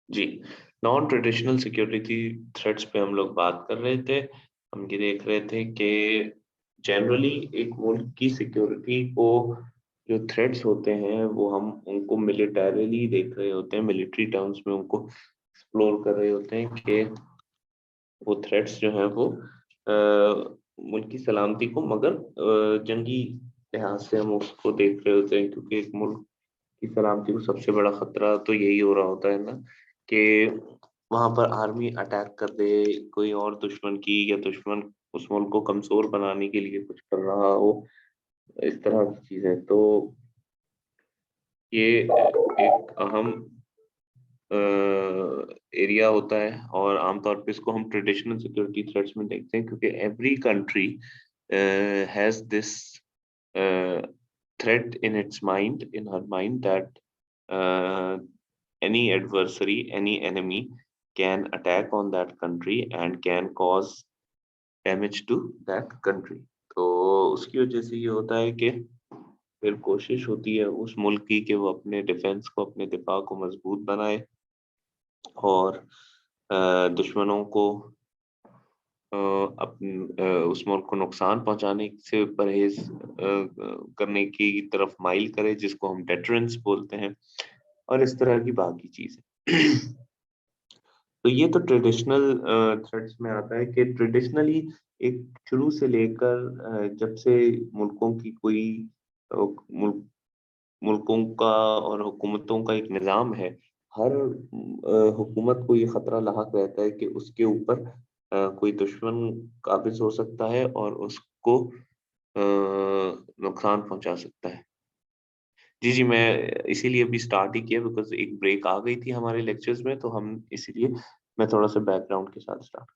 जी, non traditional security threats पे हम लोग बात कर रहे थे। हम ये देख रहे थे कि जनरली एक मुल्क की सिक्योरिटी को जो थ्रेट्स होते हैं वो हम उनको मिलिटरीली देख रहे होते हैं, मिलिट्री टर्म्स में उनको एक्सप्लोर कर रहे होते हैं कि वो थ्रेट्स जो हैं वो मुल्क की सलामती को मगर जंगी लिहाज से हम उसको देख रहे होते हैं, क्योंकि एक मुल्क की सलामती को सबसे बड़ा खतरा तो यही हो रहा होता है ना कि वहां पर आर्मी अटैक कर दे, कोई और दुश्मन की, या दुश्मन उस मुल्क को कमजोर बनाने के लिए कुछ कर रहा हो, इस तरह की चीजें। तो ये एक अहम एरिया होता है और आमतौर पे इसको हम ट्रेडिशनल सिक्योरिटी थ्रेट्स में देखते हैं, क्योंकि every country has this threat in its mind, in her mind, that any adversary, any enemy can attack on that country and can cause damage to that country. तो उसकी वजह से ये होता है कि फिर कोशिश होती है उस मुल्क की कि वो अपने डिफेंस को, अपने दिफा को मजबूत बनाए और दुश्मनों को उस मुल्क को नुकसान पहुंचाने से परहेज करने की तरफ माइल करे, जिसको हम डेटरेंस बोलते हैं, और इस तरह की बाकी चीजें। तो ये तो ट्रेडिशनल थ्रेड्स में आता है कि ट्रेडिशनली एक शुरू से लेकर जब से मुल्कों की कोई मुल्क मुल्कों का और हुकूमतों का एक निज़ाम है, हर हुकूमत को ये खतरा लाहक रहता है कि उसके ऊपर कोई दुश्मन काबिज हो सकता है और उसको नुकसान पहुंचा सकता है। जी, जी, मैं इसीलिए अभी स्टार्ट ही किया बिकॉज़ एक ब्रेक आ गई थी हमारे लेक्चर्स में, तो हम इसीलिए मैं थोड़ा-सा बैकग्राउंड के साथ स्टार्ट।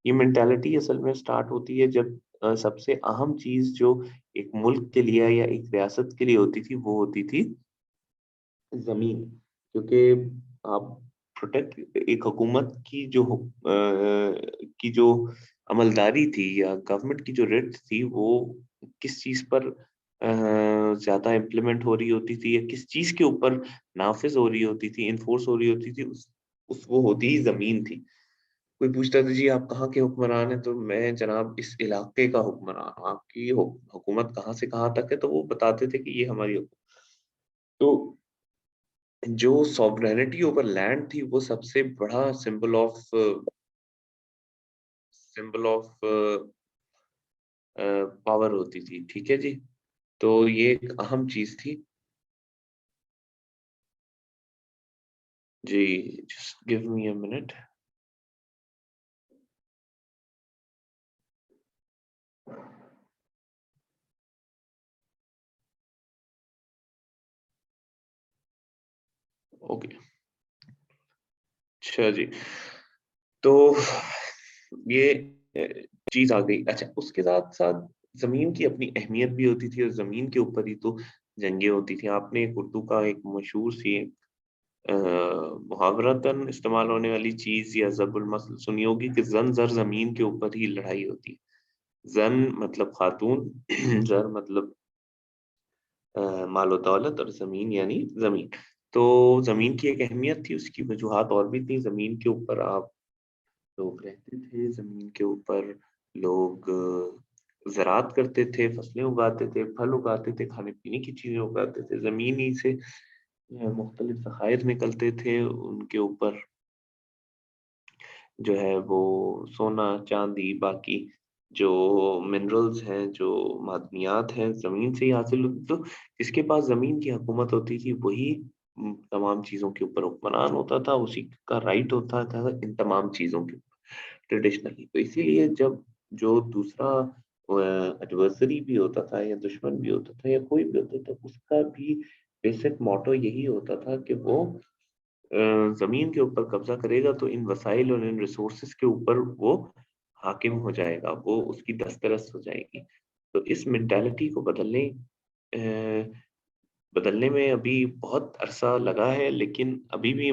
ये मेंटालिटी असल में स्टार्ट होती है जब सबसे अहम चीज़ जो एक मुल्क के लिए या एक रियासत के लिए होती थी, वो होती थी ज़मीन। क्योंकि आप प्रोटेक्ट एक हुकूमत की की जो अमलदारी थी या गवर्नमेंट की जो रेट थी, वो किस चीज़ पर ज़्यादा इम्प्लीमेंट हो रही होती थी या किस चीज़ के ऊपर नाफ़िज़ हो रही होती थी, एनफोर्स हो रही होती थी, उस वो होती ही ज़मीन थी। कोई पूछता था, जी आप कहाँ के हुक्मरान हैं? तो मैं जनाब इस इलाके का हुक्मरान हूँ। आपकी हुकूमत कहाँ से कहाँ तक है? तो वो बताते थे कि ये हमारी तो जो सॉवरेनिटी ओवर लैंड थी, वो सबसे बड़ा सिंबल ऑफ पावर होती थी, ठीक है जी? तो ये एक अहम चीज़ थी। जी, just give me a minute. Okay, अच्छा जी। तो ये चीज़ आ गई। अच्छा, उसके साथ-साथ ज़मीन की अपनी अहमियत भी होती थी और ज़मीन के ऊपर ही तो जंगें होती थी। आपने एक उर्दू का एक मशहूर सी अ, मुहावरतन इस्तेमाल होने वाली चीज़ या ज़रबुल मसल सुनी होगी कि ज़न ज़र ज़मीन के ऊपर ही लड़ाई होती है। ज़न मतलब खातून, ज़र मतलब माल और दौलत, और ज़मीन यानी ज़मीन। तो ज़मीन की एक अहमियत थी, उसकी वजूहात और भी थी। ज़मीन के ऊपर आप लोग रहते थे, ज़मीन के ऊपर लोग ज़राअत करते थे, फसलें उगाते थे, फल उगाते थे, खाने-पीने की चीज़ें उगाते थे। ज़मीन ही से मुख्तलिफ ज़खायर निकलते थे, उनके ऊपर जो है वो सोना, चांदी, बाकी जो मिनरल्स हैं, जो मादनियात हैं, ज़मीन से ही हासिल होती। तो जिसके पास ज़मीन की हुकूमत होती थी, वही तमाम चीज़ों के ऊपर हुक्मरान होता था, उसी का राइट होता था इन तमाम चीज़ों के ट्रेडिशनली। तो इसीलिए जब जो दूसरा एडवर्सरी भी होता था या दुश्मन भी होता था या कोई भी होता था, उसका भी बेसिक मोटो यही होता था कि वो ज़मीन के ऊपर कब्ज़ा करेगा तो इन वसाइल और इन रिसोर्सेज़ के ऊपर वो हाकिम हो जाएगा, वो उसकी दस्तरस हो जाएगी। तो इस मेंटालिटी को बदलने में अभी बहुत अरसा लगा है, लेकिन अभी भी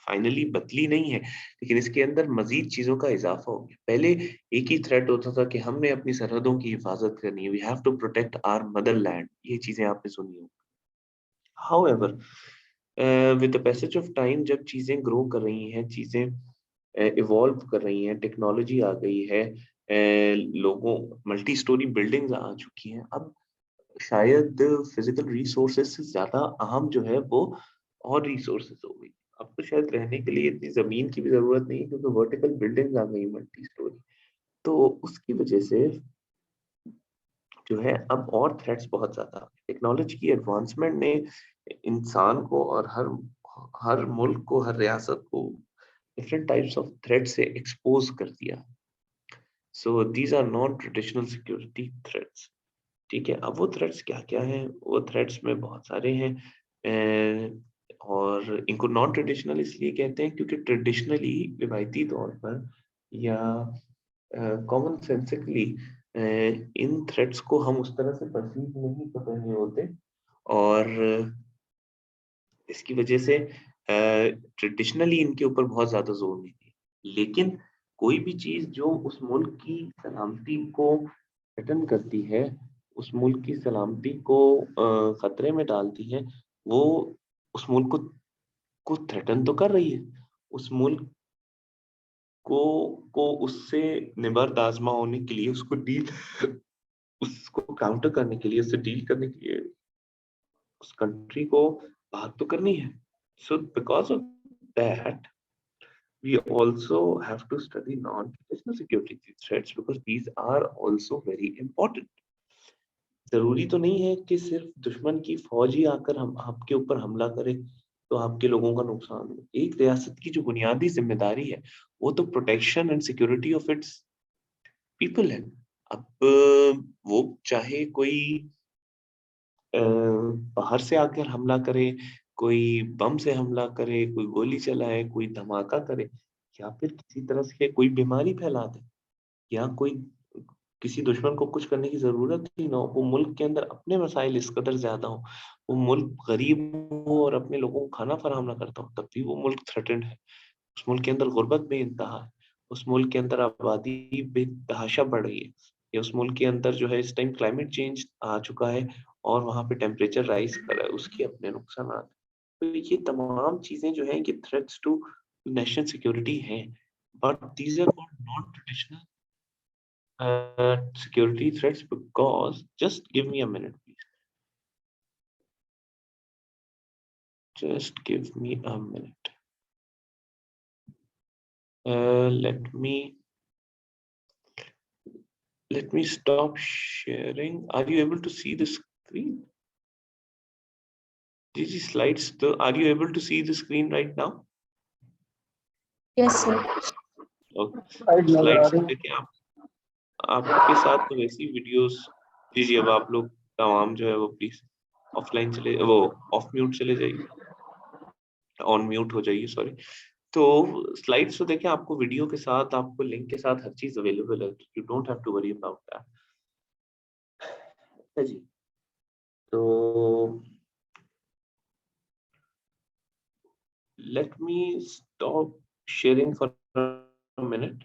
फाइनली बदली नहीं है, लेकिन इसके अंदर मज़ीद चीज़ों का इज़ाफ़ा हो गया। पहले एक ही थ्रेट होता था कि हमने अपनी सरहदों की हिफ़ाज़त करनी है, we have to protect our motherland, ये चीज़ें आपने सुनी होंगी। However with the passage of time जब चीजें ग्रो कर रही हैं, चीजें इवॉल्व कर रही हैं, टेक्नोलॉजी आ गई है, लोगों मल्टी स्टोरी बिल्डिंग्स आ चुकी हैं, अब शायद फिजिकल रिसोर्सेज से ज्यादा अहम जो है वो और रिसोर्सेज हो गई। अब तो शायद रहने के लिए इतनी जमीन की भी जरूरत नहीं है, क्योंकि वर्टिकल बिल्डिंग्स आ गई मल्टी स्टोरी। तो उसकी वजह से जो है अब और थ्रेट्स बहुत ज्यादा, टेक्नोलॉजी की एडवांसमेंट ने इंसान को और हर मुल्क को, हर रियासत को डिफरेंट टाइप्स ऑफ थ्रेट से एक्सपोज कर दिया। So these are non traditional security threats. ठीक है, अब वो थ्रेट्स क्या क्या हैं? वो थ्रेट्स में बहुत सारे हैं, और इनको नॉन ट्रेडिशनल इसलिए कहते हैं क्योंकि ट्रेडिशनली, रिवायती तौर पर या कॉमन सेंसिकली इन थ्रेट्स को हम उस तरह से परसीव नहीं कर रहे होते, और इसकी वजह से ट्रेडिशनली इनके ऊपर बहुत ज्यादा जोर नहीं दिया। लेकिन कोई भी चीज जो उस मुल्क की सलामती को थ्रेटन करती है, उस मुल्क की सलामती को खतरे में डालती है, वो उस मुल्क को थ्रेटन तो कर रही है। उस मुल्क को उससे निबर्द आजमा होने के लिए, उसको काउंटर करने के लिए, उससे डील करने के लिए उस कंट्री को बात तो करनी है। So because of that we also have to study non-traditional security threats because these are also very important. जरूरी तो नहीं है कि सिर्फ दुश्मन की फौज ही आकर हम आपके ऊपर हमला करे तो आपके लोगों का नुकसान हो। एक रियासत की जो बुनियादी जिम्मेदारी है वो तो protection and security of its people है। अब वो चाहे कोई बाहर से आकर हमला करे, कोई बम से हमला करे, कोई गोली चलाए, कोई धमाका करे, या फिर किसी तरह से कोई बीमारी फैला दे, या कोई किसी दुश्मन को कुछ करने की जरूरत ही ना हो, वो मुल्क के अंदर अपने मसाइल इस कदर ज्यादा हो, वो मुल्क गरीब हो और अपने लोगों को खाना फराहम ना करता हो, तब भी वो मुल्क थ्रेटेंड है। उस मुल्क के अंदर गुर्बत बेइंतहा है, उस मुल्क के अंदर आबादी बेतहाशा बढ़ रही है, या उस मुल्क के अंदर जो है इस टाइम क्लाइमेट चेंज आ चुका है और वहां पे टेम्परेचर राइज कर रहा है, उसके अपने नुकसान हैं। तो ये तमाम चीजें जो हैं ये थ्रेट्स टू नेशनल सिक्योरिटी हैं, but these are not traditional security threats because just give me a minute, please. Just give me a minute. Let me stop sharing. Are you able to see the screen? These slides, are you able to see the screen right now? Yes, sir. Okay. Slides देखिए आपके साथ तो वैसी videos दीजिए। अब आप लोग तमाम जो है वो प्लीज ऑफलाइन चले, वो ऑफ म्यूट चले जाइए, ऑन म्यूट हो जाइए, सॉरी। तो स्लाइड्स तो देखें, आपको वीडियो के साथ, आपको लिंक के साथ हर चीज अवेलेबल है, you don't have to worry about that जी। तो let me stop sharing for a minute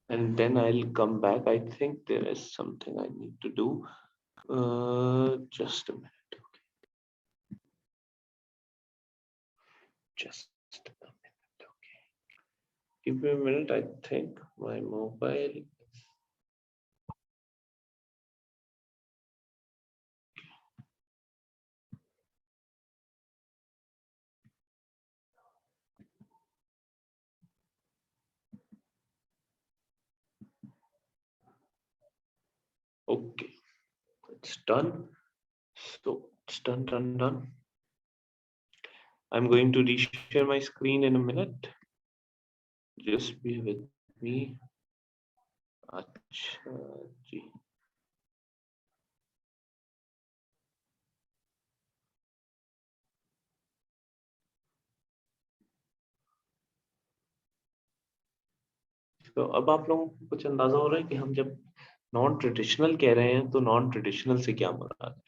and then I'll come back. I think there is something I need to do. Just a minute. Okay. Just a minute. Okay. Give me a minute. I think my mobile. Okay, it's done. So it's done. I'm going to reshare my screen in a minute. Just be with me. अच्छा जी। तो अब आप लोगों को कुछ अंदाजा हो रहा है कि हम जब नॉन ट्रेडिशनल कह रहे हैं तो नॉन ट्रेडिशनल से क्या मुराद है?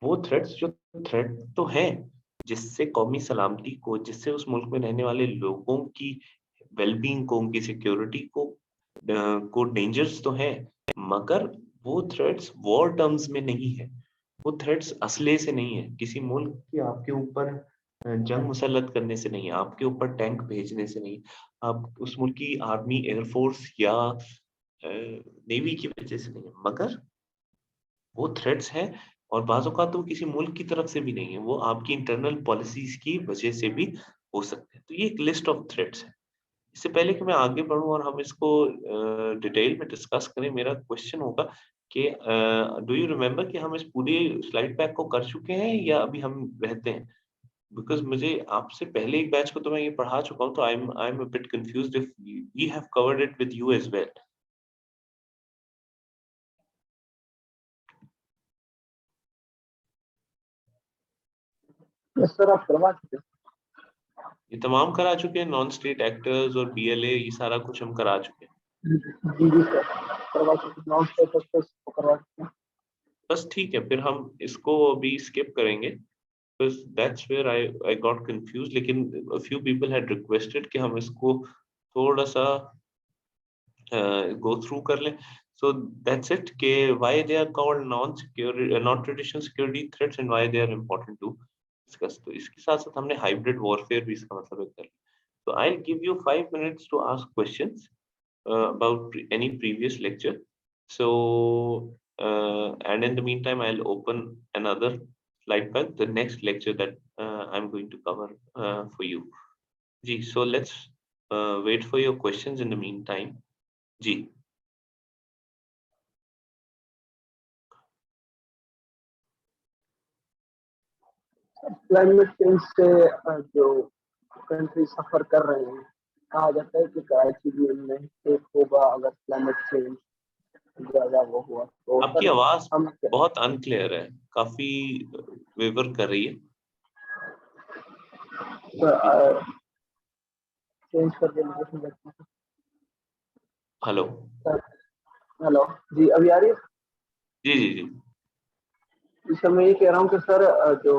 वो थ्रेट्स जो थ्रेट तो हैं जिससे कौमी सलामती को, जिससे उस मुल्क में रहने वाले लोगों की वेलबींग को, उनकी सिक्योरिटी को डेंजर्स तो हैं, मगर वो थ्रेट्स वॉर टर्म्स में नहीं है, वो थ्रेट्स असले से नहीं है, किसी मुल्क की आपके ऊपर जंग मुसल्लत करने से नहीं, आपके ऊपर टैंक भेजने से नहीं, आप उस मुल्क की आर्मी, एयरफोर्स या नेवी की वजह से नहीं, मगर वो थ्रेट्स हैं और बाज़ औक़ात तो किसी मुल्क की तरफ से भी नहीं है, वो आपकी इंटरनल पॉलिसीज़ की वजह से भी हो सकते हैं। तो ये एक लिस्ट ऑफ थ्रेट्स है। इससे पहले कि मैं आगे बढ़ूँ और हम इसको डिटेल में डिस्कस करें, मेरा क्वेश्चन होगा कि डू यू रिमेंबर कि हम इस पूरी स्लाइड पैक को कर चुके हैं या अभी हम रहते हैं? बिकॉज़ मुझे आपसे पहले एक बैच को तो मैं ये पढ़ा चुका हूँ, तो I am a bit confused if we have covered it with you as well. Yes sir, आप करवा चुके ये तमाम करा चुके हैं, नॉन स्टेट एक्टर्स और बीएलए, ये सारा कुछ हम करा चुके हैं। हैं। जी सर, करवा चुके, नॉन स्टेट एक्टर्स को करवा चुके हैं। बस ठीक है, फिर हम इसको अभी स्किप करेंगे, because that's where I got confused, लेकिन a few people had requested कि हम इसको थोड़ा-सा go through कर लें। So that's it कि why they are called non-traditional security threats and why they are important to discuss। तो इसके साथ-साथ हमने hybrid warfare भी इसका मतलब है कर लिया। So I'll give you 5 minutes to ask questions about any previous lecture। So and in the meantime I'll open another slide pack, the next lecture that I'm going to cover for you। जी, so let's wait for your questions in the meantime। जी। Climate change से जो country सफर कर रहे हैं, कहा जाता है कि कराची भी उनमें एक होगा अगर क्लाइमेट चेंज ज्यादा वो हुआ तो। आपकी सर आवाज हम बहुत अनक्लियर है, काफी वेवर कर रही है। चेंज करके लोकेशन देखते हैं। हेलो। सर हेलो जी, अभी आ रही है? जी जी जी। इसमें मैं ये कह रहा हूँ कि सर जो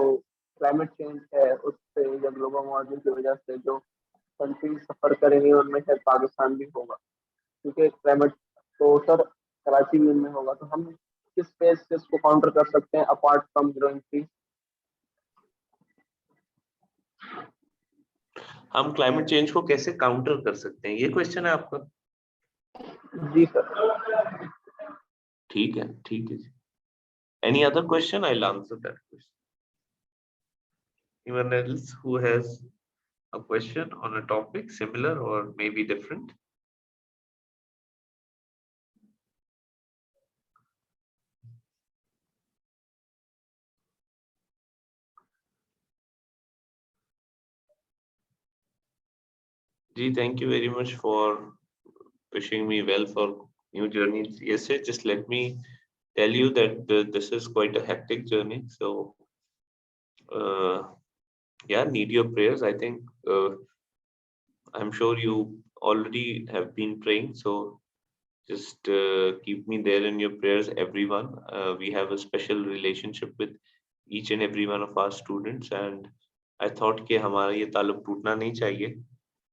क्लाइमेट चेंज है उससे या ग्लोबल वार्मिंग की वजह से जो कंट्री सफर करेंगे उनमें शायद पाकिस्तान भी होगा, क्योंकि क्लाइमेट तो सर कराची भी उनमें होगा। तो हम किस बेस से इसको काउंटर कर सकते हैं अपार्ट फ्रॉम ग्रोइंग ट्रीज? हम क्लाइमेट चेंज को कैसे काउंटर कर सकते हैं, ये क्वेश्चन है आपका? जी सर। ठीक है, ठीक है जी। Any other question? I will answer that question. Anyone else who has a question on a topic similar or maybe different? जी, thank you very much for wishing me well for new journeys। Yes sir, just let me tell you that this is quite a hectic journey, so yeah, need your prayers। I think I'm sure you already have been praying, so just keep me there in your prayers, everyone। We have a special relationship with each and every one of our students, and I thought कि हमारा ये ताल्लुक टूटना नहीं चाहिए,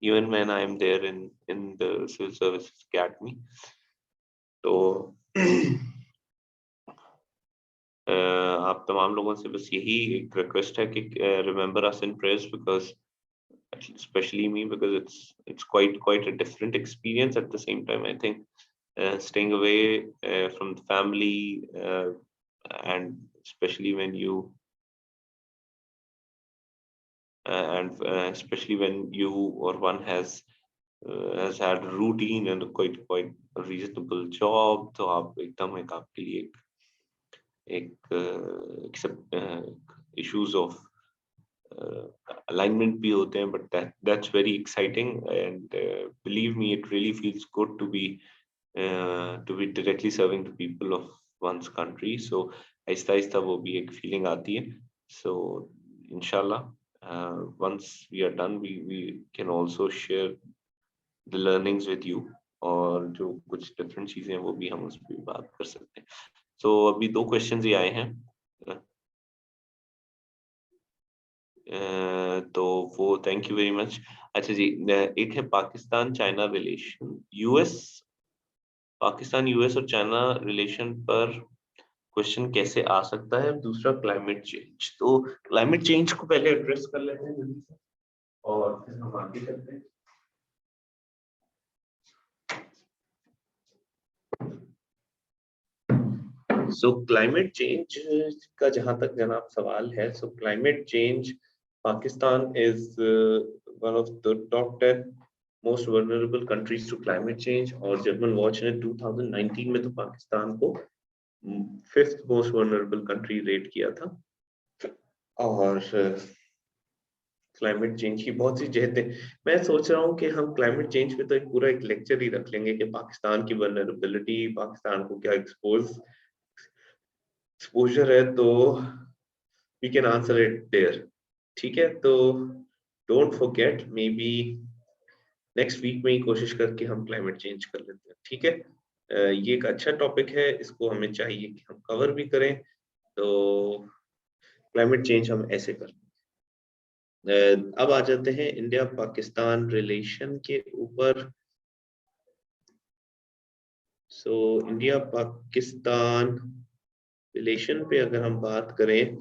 even when I am there in the Civil Services Academy। तो आप तमाम लोगों से बस यही एक रिक्वेस्ट है कि remember us in prayers, because especially me, because it's quite a different experience। At the same time, I think staying away from the family, and especially when you especially when you or one has had a routine and a quite a reasonable job, तो आप एकदम एक आपके लिए एक issues of alignment भी होते हैं, but that's very exciting, and believe me, it really feels good to be directly serving the people of one's country। So Aahista Aahista वो भी एक feeling आती है। So inshallah, once we are done, we can also share the learnings with you, और जो कुछ different चीजें हैं वो भी हम उस पर बात कर सकते हैं। So अभी 2 questions ही आए हैं। तो वो थैंक यू वेरी मच। अच्छा जी, एक है Pakistan China relation, US, Pakistan US और चाइना रिलेशन पर क्वेश्चन कैसे आ सकता है। दूसरा क्लाइमेट चेंज, तो क्लाइमेट चेंज को पहले एड्रेस कर लेते हैं जल्दी से और फिर हम आगे करते हैं। सो क्लाइमेट चेंज का जहां तक जनाब सवाल है, so climate change, Pakistan is one of the top 10 most vulnerable countries to climate change, और जर्मन वॉच ने 2019 में तो पाकिस्तान को 5th most vulnerable country rate किया था। और क्लाइमेट चेंज की बहुत सी जहतें, मैं सोच रहा हूँ कि हम क्लाइमेट चेंज पे तो एक पूरा एक लेक्चर ही रख लेंगे कि पाकिस्तान की वल्नरेबिलिटी, पाकिस्तान को क्या एक्सपोजर है, तो we can answer it there. ठीक है, तो don't forget, maybe next week में ही कोशिश करके हम क्लाइमेट चेंज कर लेते हैं। ठीक है, ये एक अच्छा टॉपिक है, इसको हमें चाहिए कि हम कवर भी करें। तो क्लाइमेट चेंज हम ऐसे करते हैं। अब आ जाते हैं इंडिया पाकिस्तान रिलेशन के ऊपर। सो इंडिया पाकिस्तान रिलेशन पे अगर हम बात करें,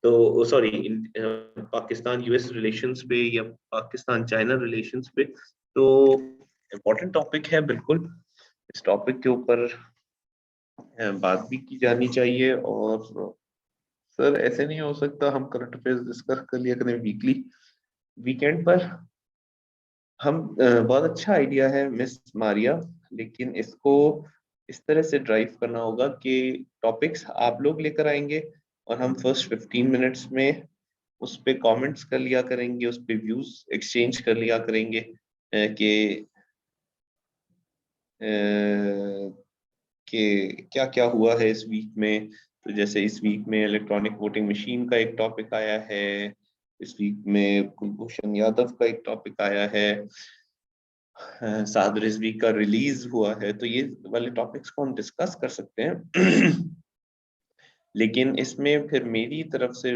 तो सॉरी, पाकिस्तान यूएस रिलेशंस पे या पाकिस्तान चाइना रिलेशंस पे, तो इम्पोर्टेंट टॉपिक है बिल्कुल। इस टॉपिक के ऊपर बात भी की जानी चाहिए। और सर ऐसे नहीं हो सकता हम करंट अफेयर्स डिस्कस कर लिया करें वीकली, वीकेंड पर। हम बहुत अच्छा आइडिया है मिस मारिया, लेकिन इसको इस तरह से ड्राइव करना होगा कि टॉपिक्स आप लोग लेकर आएंगे और हम फर्स्ट 15 मिनट्स में उस पे कमेंट्स कर लिया करेंगे, उस पे व्यूज एक्सचेंज कर लिया करेंगे कि क्या क्या हुआ है इस वीक में। तो जैसे इस वीक में इलेक्ट्रॉनिक वोटिंग मशीन का एक टॉपिक आया है, इस वीक में कुलभूषण यादव का एक टॉपिक आया है, साद रिजवी का रिलीज हुआ है, तो ये वाले टॉपिक्स को हम डिस्कस कर सकते हैं। लेकिन इसमें फिर मेरी तरफ से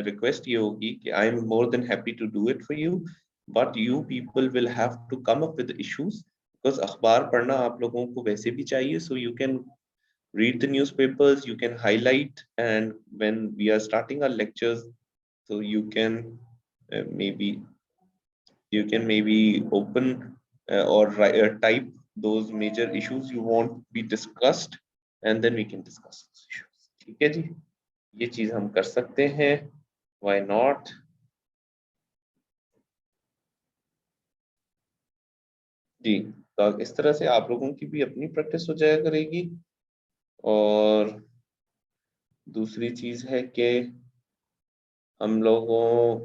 रिक्वेस्ट ये होगी कि I am more than happy to do it for you, but you people will have to come up with issues, because अखबार पढ़ना आप लोगों को वैसे भी चाहिए। So you can read the newspapers, you can highlight, and when we are starting our lectures, so you can maybe open or type those major issues you want to be discussed, and then we can discuss those issues. ठीक है जी, ये चीज हम कर सकते हैं, why not। जी, तो इस तरह से आप लोगों की भी अपनी प्रैक्टिस हो जाया करेगी। और दूसरी चीज है कि हम लोगों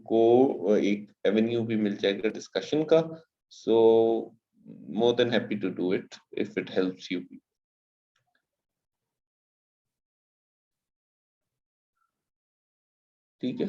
को एक एवेन्यू भी मिल जाएगा डिस्कशन का। So more than happy to do it if it helps you. ठीक है,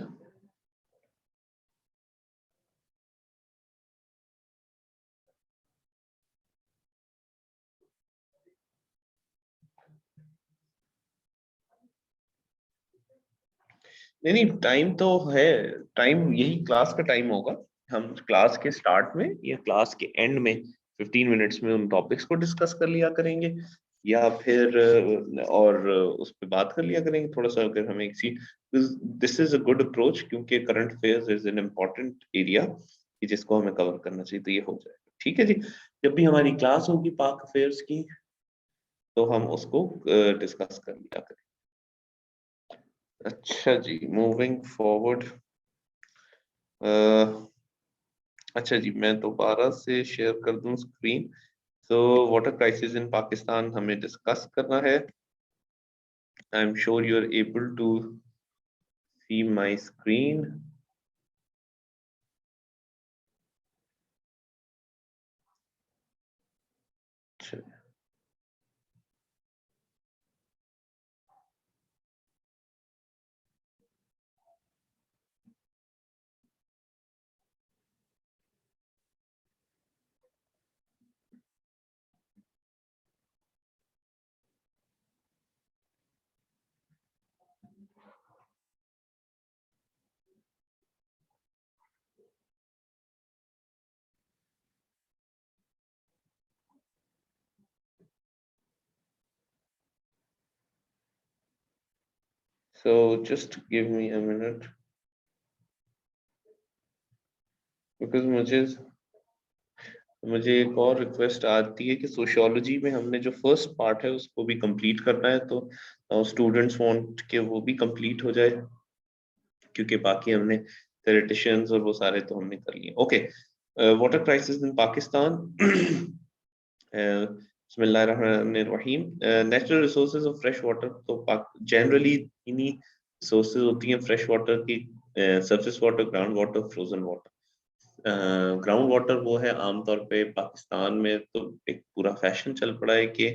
नहीं नहीं, टाइम तो है, टाइम यही क्लास का टाइम होगा। हम क्लास के स्टार्ट में या क्लास के एंड में 15 मिनट्स में उन टॉपिक्स को डिस्कस कर लिया करेंगे, या फिर और उस पर बात कर लिया करेंगे थोड़ा सा, अगर हमें किसी, this is a good approach, क्योंकि current affairs is an important area कि जिसको हमें कवर करना चाहिए, तो ये हो जाएगा। ठीक है जी, जब भी हमारी क्लास होगी पाक अफेयर्स की, तो हम उसको डिस्कस कर लिया करेंगे। अच्छा जी, मूविंग फॉरवर्ड। अच्छा जी, मैं दोबारा से शेयर कर दूं screen. So water crisis in Pakistan हमें डिस्कस करना है। I am sure you are able to see my screen. So just give me a minute, because मुझे एक और रिक्वेस्ट आती है कि सोशियोलॉजी में हमने जो फर्स्ट पार्ट है उसको भी कंप्लीट करना है, तो स्टूडेंट्स वांट कि वो भी कंप्लीट हो जाए, क्योंकि बाकी हमने थेरेटिशियंस और वो सारे तो हमने कर लिए। Okay, water crisis in Pakistan. बिस्मिल्लाहिर्रहमानिर्रहीम। Natural resources of fresh water, तो जनरली इन्हीं सोर्सेज होती हैं फ्रेश वाटर की, surface water, ground water, frozen water. Ground water वो है आमतौर पे पाकिस्तान में तो एक पूरा फैशन चल पड़ा है कि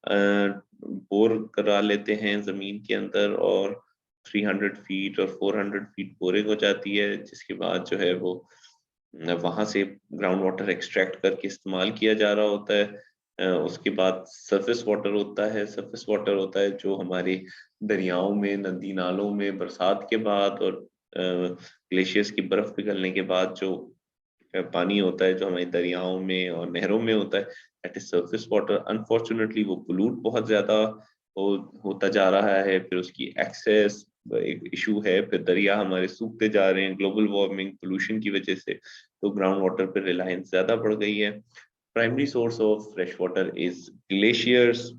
बोर करा लेते हैं जमीन के अंदर, और 300 फीट और 400 फीट बोरिंग हो जाती है, जिसके बाद जो है वो वहां से ग्राउंड वाटर एक्सट्रैक्ट करके इस्तेमाल किया जा रहा होता है। उसके बाद सरफेस वाटर होता है। सरफेस वाटर होता है जो हमारे दरियाओं में, नदी नालों में बरसात के बाद और ग्लेशियर्स की बर्फ पिघलने के बाद जो पानी होता है, जो हमारे दरियाओं में और नहरों में होता है, that is surface water. Unfortunately वो पोllute बहुत ज्यादा होता जा रहा है, फिर उसकी एक्सेस एक इशू है, फिर दरिया हमारे सूखते जा रहे हैं ग्लोबल वार्मिंग पोल्यूशन की वजह से, तो ग्राउंड वाटर पर रिलायंस ज्यादा बढ़ गई है। Primary source of fresh water is glaciers,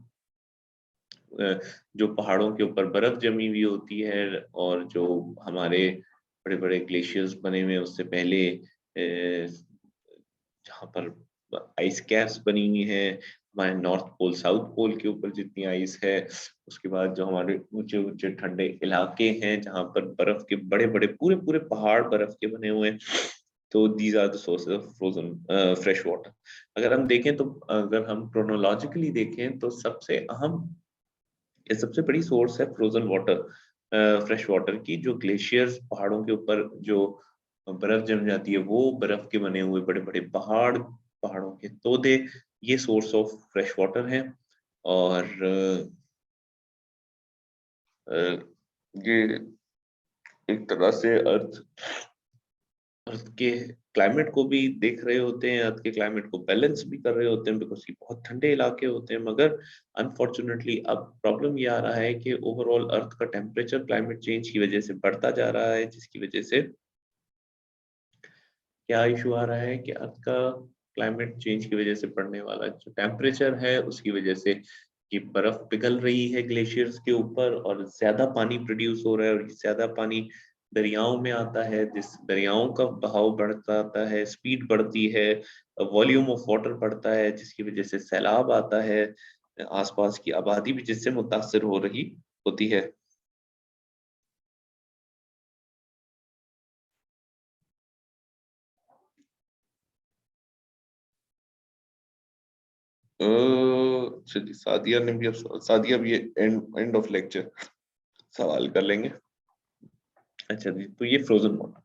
जो पहाड़ों के ऊपर बर्फ जमी हुई होती है, और जो हमारे बड़े बड़े ग्लेशियर्स बने हुए उससे पहले जहाँ पर आइस कैप्स बनी हुई है, हमारे नॉर्थ पोल साउथ पोल के ऊपर जितनी आइस है, उसके बाद जो हमारे ऊंचे ऊंचे ठंडे इलाके हैं जहाँ पर बर्फ के बड़े बड़े पूरे पूरे पहाड़ बर्फ के बने हुए हैं, तो these are the sources of frozen fresh water. अगर हम देखें तो, अगर हम क्रोनोलॉजिकली देखें तो सबसे अहम, ये सबसे बड़ी सोर्स है फ्रोजन वाटर, फ्रेश वाटर की, जो ग्लेशियर्स पहाड़ों के ऊपर जो बर्फ जम जाती है, वो बर्फ के बने हुए बड़े बड़े पहाड़, पहाड़ों के तोदे, ये सोर्स ऑफ फ्रेश वाटर है। और ये एक तरह से अर्थ के क्लाइमेट को भी देख रहे होते हैं, अर्थ के क्लाइमेट को बैलेंस भी कर रहे होते हैं, बिकॉज ये बहुत ठंडे इलाके होते हैं। मगर अनफॉर्चुनेटली अब प्रॉब्लम ये आ रहा है कि ओवरऑल अर्थ का टेम्परेचर क्लाइमेट चेंज की वजह से बढ़ता जा रहा है, जिसकी वजह से क्या इशू आ रहा है कि अर्थ का क्लाइमेट चेंज की वजह से बढ़ने वाला जो टेम्परेचर है, उसकी वजह से कि बर्फ पिघल रही है ग्लेशियर्स के ऊपर, और ज्यादा पानी प्रोड्यूस हो रहा है, और ज्यादा पानी दरियाओं में आता है, जिस दरियाओं का बहाव बढ़ता जाता है, स्पीड बढ़ती है, वॉल्यूम ऑफ वाटर बढ़ता है, जिसकी वजह से सैलाब आता है, आसपास की आबादी भी जिससे मुतासर हो रही होती है। चलिए, सादिया ने भी, अब सादिया भी एंड एंड ऑफ लेक्चर सवाल कर लेंगे। अच्छा जी, तो ये फ्रोजन वाटर।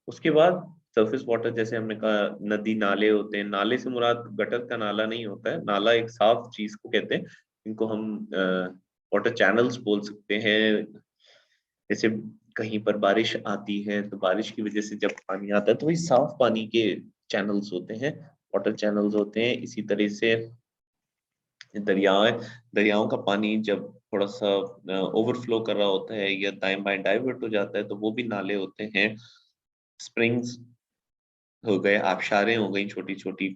उसके बाद सरफेस वाटर, जैसे हमने कहा नदी नाले होते हैं। नाले से मुराद गटर का नाला नहीं होता है, नाला एक साफ चीज को कहते हैं, इनको हम वाटर चैनल्स बोल सकते हैं। जैसे कहीं पर बारिश आती है तो बारिश की वजह से जब पानी आता है तो वही साफ पानी के चैनल्स होते हैं, वाटर चैनल्स होते हैं। इसी तरह से दरियाओं का पानी जब थोड़ा सा ओवरफ्लो कर रहा होता है या दाएं बाएं डाइवर्ट हो जाता है, तो वो भी नाले होते हैं। स्प्रिंग्स हो गए, आबशारें हो गई, छोटी छोटी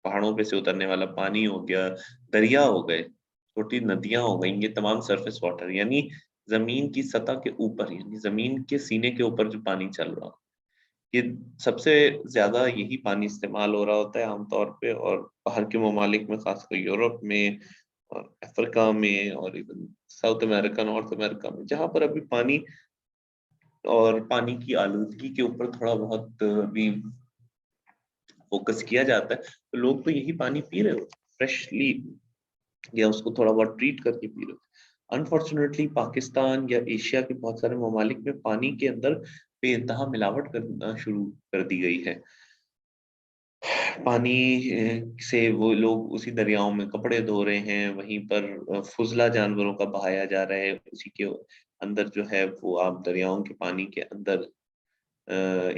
पहाड़ों पे से उतरने वाला पानी हो गया, दरिया हो गए, छोटी नदियां हो गई, ये तमाम सरफेस वाटर, यानी जमीन की सतह के ऊपर, यानी जमीन के सीने के ऊपर जो पानी चल रहा हो, ये सबसे ज्यादा यही पानी इस्तेमाल हो रहा होता है आमतौर पे। और बाहर के ममालिक में, खासकर यूरोप में और अफ्रीका में और even south America, north America में, जहाँ पर अभी पानी और पानी की आलूदगी के ऊपर थोड़ा बहुत भी फोकस किया जाता है, तो लोग तो यही पानी पी रहे होते फ्रेशली, या उसको थोड़ा बहुत ट्रीट करके पी रहे होते। अनफॉर्चुनेटली पाकिस्तान या एशिया के बहुत सारे ममालिक में पानी के अंदर बेइंतहा मिलावट करना शुरू कर दी गई है। पानी से वो लोग उसी दरियाओं में कपड़े धो रहे हैं, वहीं पर फुजला जानवरों का बहाया जा रहा है, उसी के अंदर जो है वो आप दरियाओं के पानी के अंदर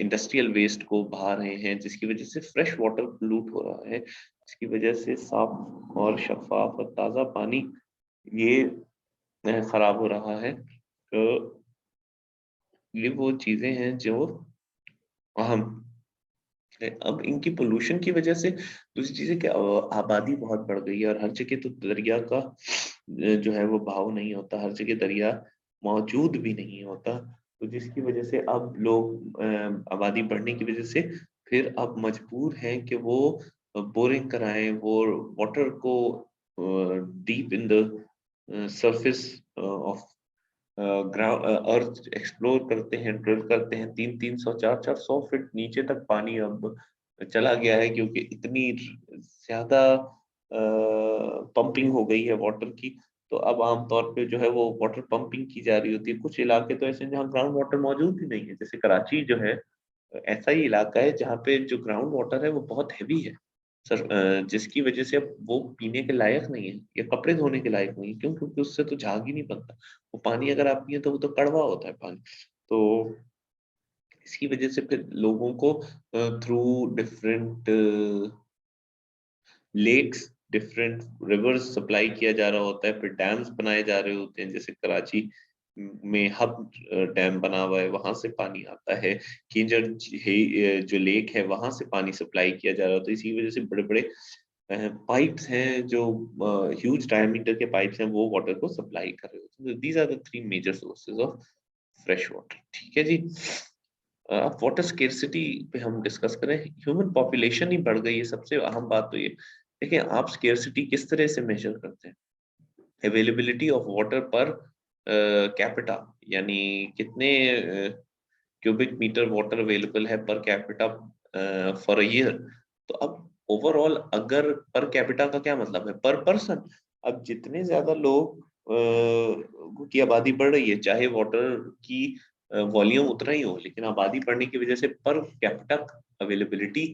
इंडस्ट्रियल वेस्ट को बहा रहे हैं, जिसकी वजह से फ्रेश वाटर पोल्यूट हो रहा है, जिसकी वजह से साफ और शफाफ और ताज़ा पानी ये खराब हो रहा है। तो ये वो चीजें हैं जो अहम है। अब इनकी पोल्यूशन की वजह से दूसरी चीज है कि आबादी बहुत बढ़ गई है और हर जगह तो दरिया का जो है वो भाव नहीं होता, हर जगह दरिया मौजूद भी नहीं होता। तो जिसकी वजह से अब लोग आबादी बढ़ने की वजह से फिर अब मजबूर हैं कि वो बोरिंग कराएं, वो वाटर को deep in the surface of ground earth explore करते हैं, ड्रिल करते हैं। 300 400 फीट नीचे तक पानी अब चला गया है, क्योंकि इतनी ज्यादा पंपिंग हो गई है वाटर की। तो अब आमतौर पे जो है वो वाटर पंपिंग की जा रही होती है। कुछ इलाके तो ऐसे हैं जहाँ ग्राउंड वाटर मौजूद ही नहीं है, जैसे कराची जो है ऐसा ही इलाका है जहाँ पे जो ग्राउंड वाटर है वो बहुत हैवी है सर, जिसकी वजह से अब वो पीने के लायक नहीं है या कपड़े धोने के लायक नहीं है। क्यों? क्योंकि उससे तो झाग ही नहीं बनता। वो पानी अगर आप पिए तो वो तो कड़वा होता है पानी। तो इसकी वजह से फिर लोगों को through different lakes, different rivers supply किया जा रहा होता है। फिर डैम्स बनाए जा रहे होते हैं, जैसे कराची में हब डैम बना हुआ है, वहां से पानी आता है। किंजर जो लेक है वहां से पानी सप्लाई किया जा रहा होता है। इसी वजह से बड़े बड़े पाइप्स हैं जो ह्यूज डायमीटर के पाइप्स हैं, वो वाटर को सप्लाई कर रहे होते हैं। These are the three major sources of fresh water. ठीक है जी। अब वाटर स्केर्सिटी पे हम डिस्कस करें। ह्यूमन पॉपुलेशन ही बढ़ गई है, सबसे अहम बात तो ये। देखिए, आप स्केर्सिटी किस तरह से मेजर करते हैं? Availability of water per capita, यानी कितने क्यूबिक मीटर वाटर अवेलेबल है per capita for a year. तो अब ओवरऑल अगर पर कैपिटा का क्या मतलब है? पर पर्सन। अब जितने ज्यादा लोग की आबादी बढ़ रही है, चाहे वाटर की वॉल्यूम उतना ही हो, लेकिन आबादी बढ़ने की वजह से पर कैपिटा अवेलेबिलिटी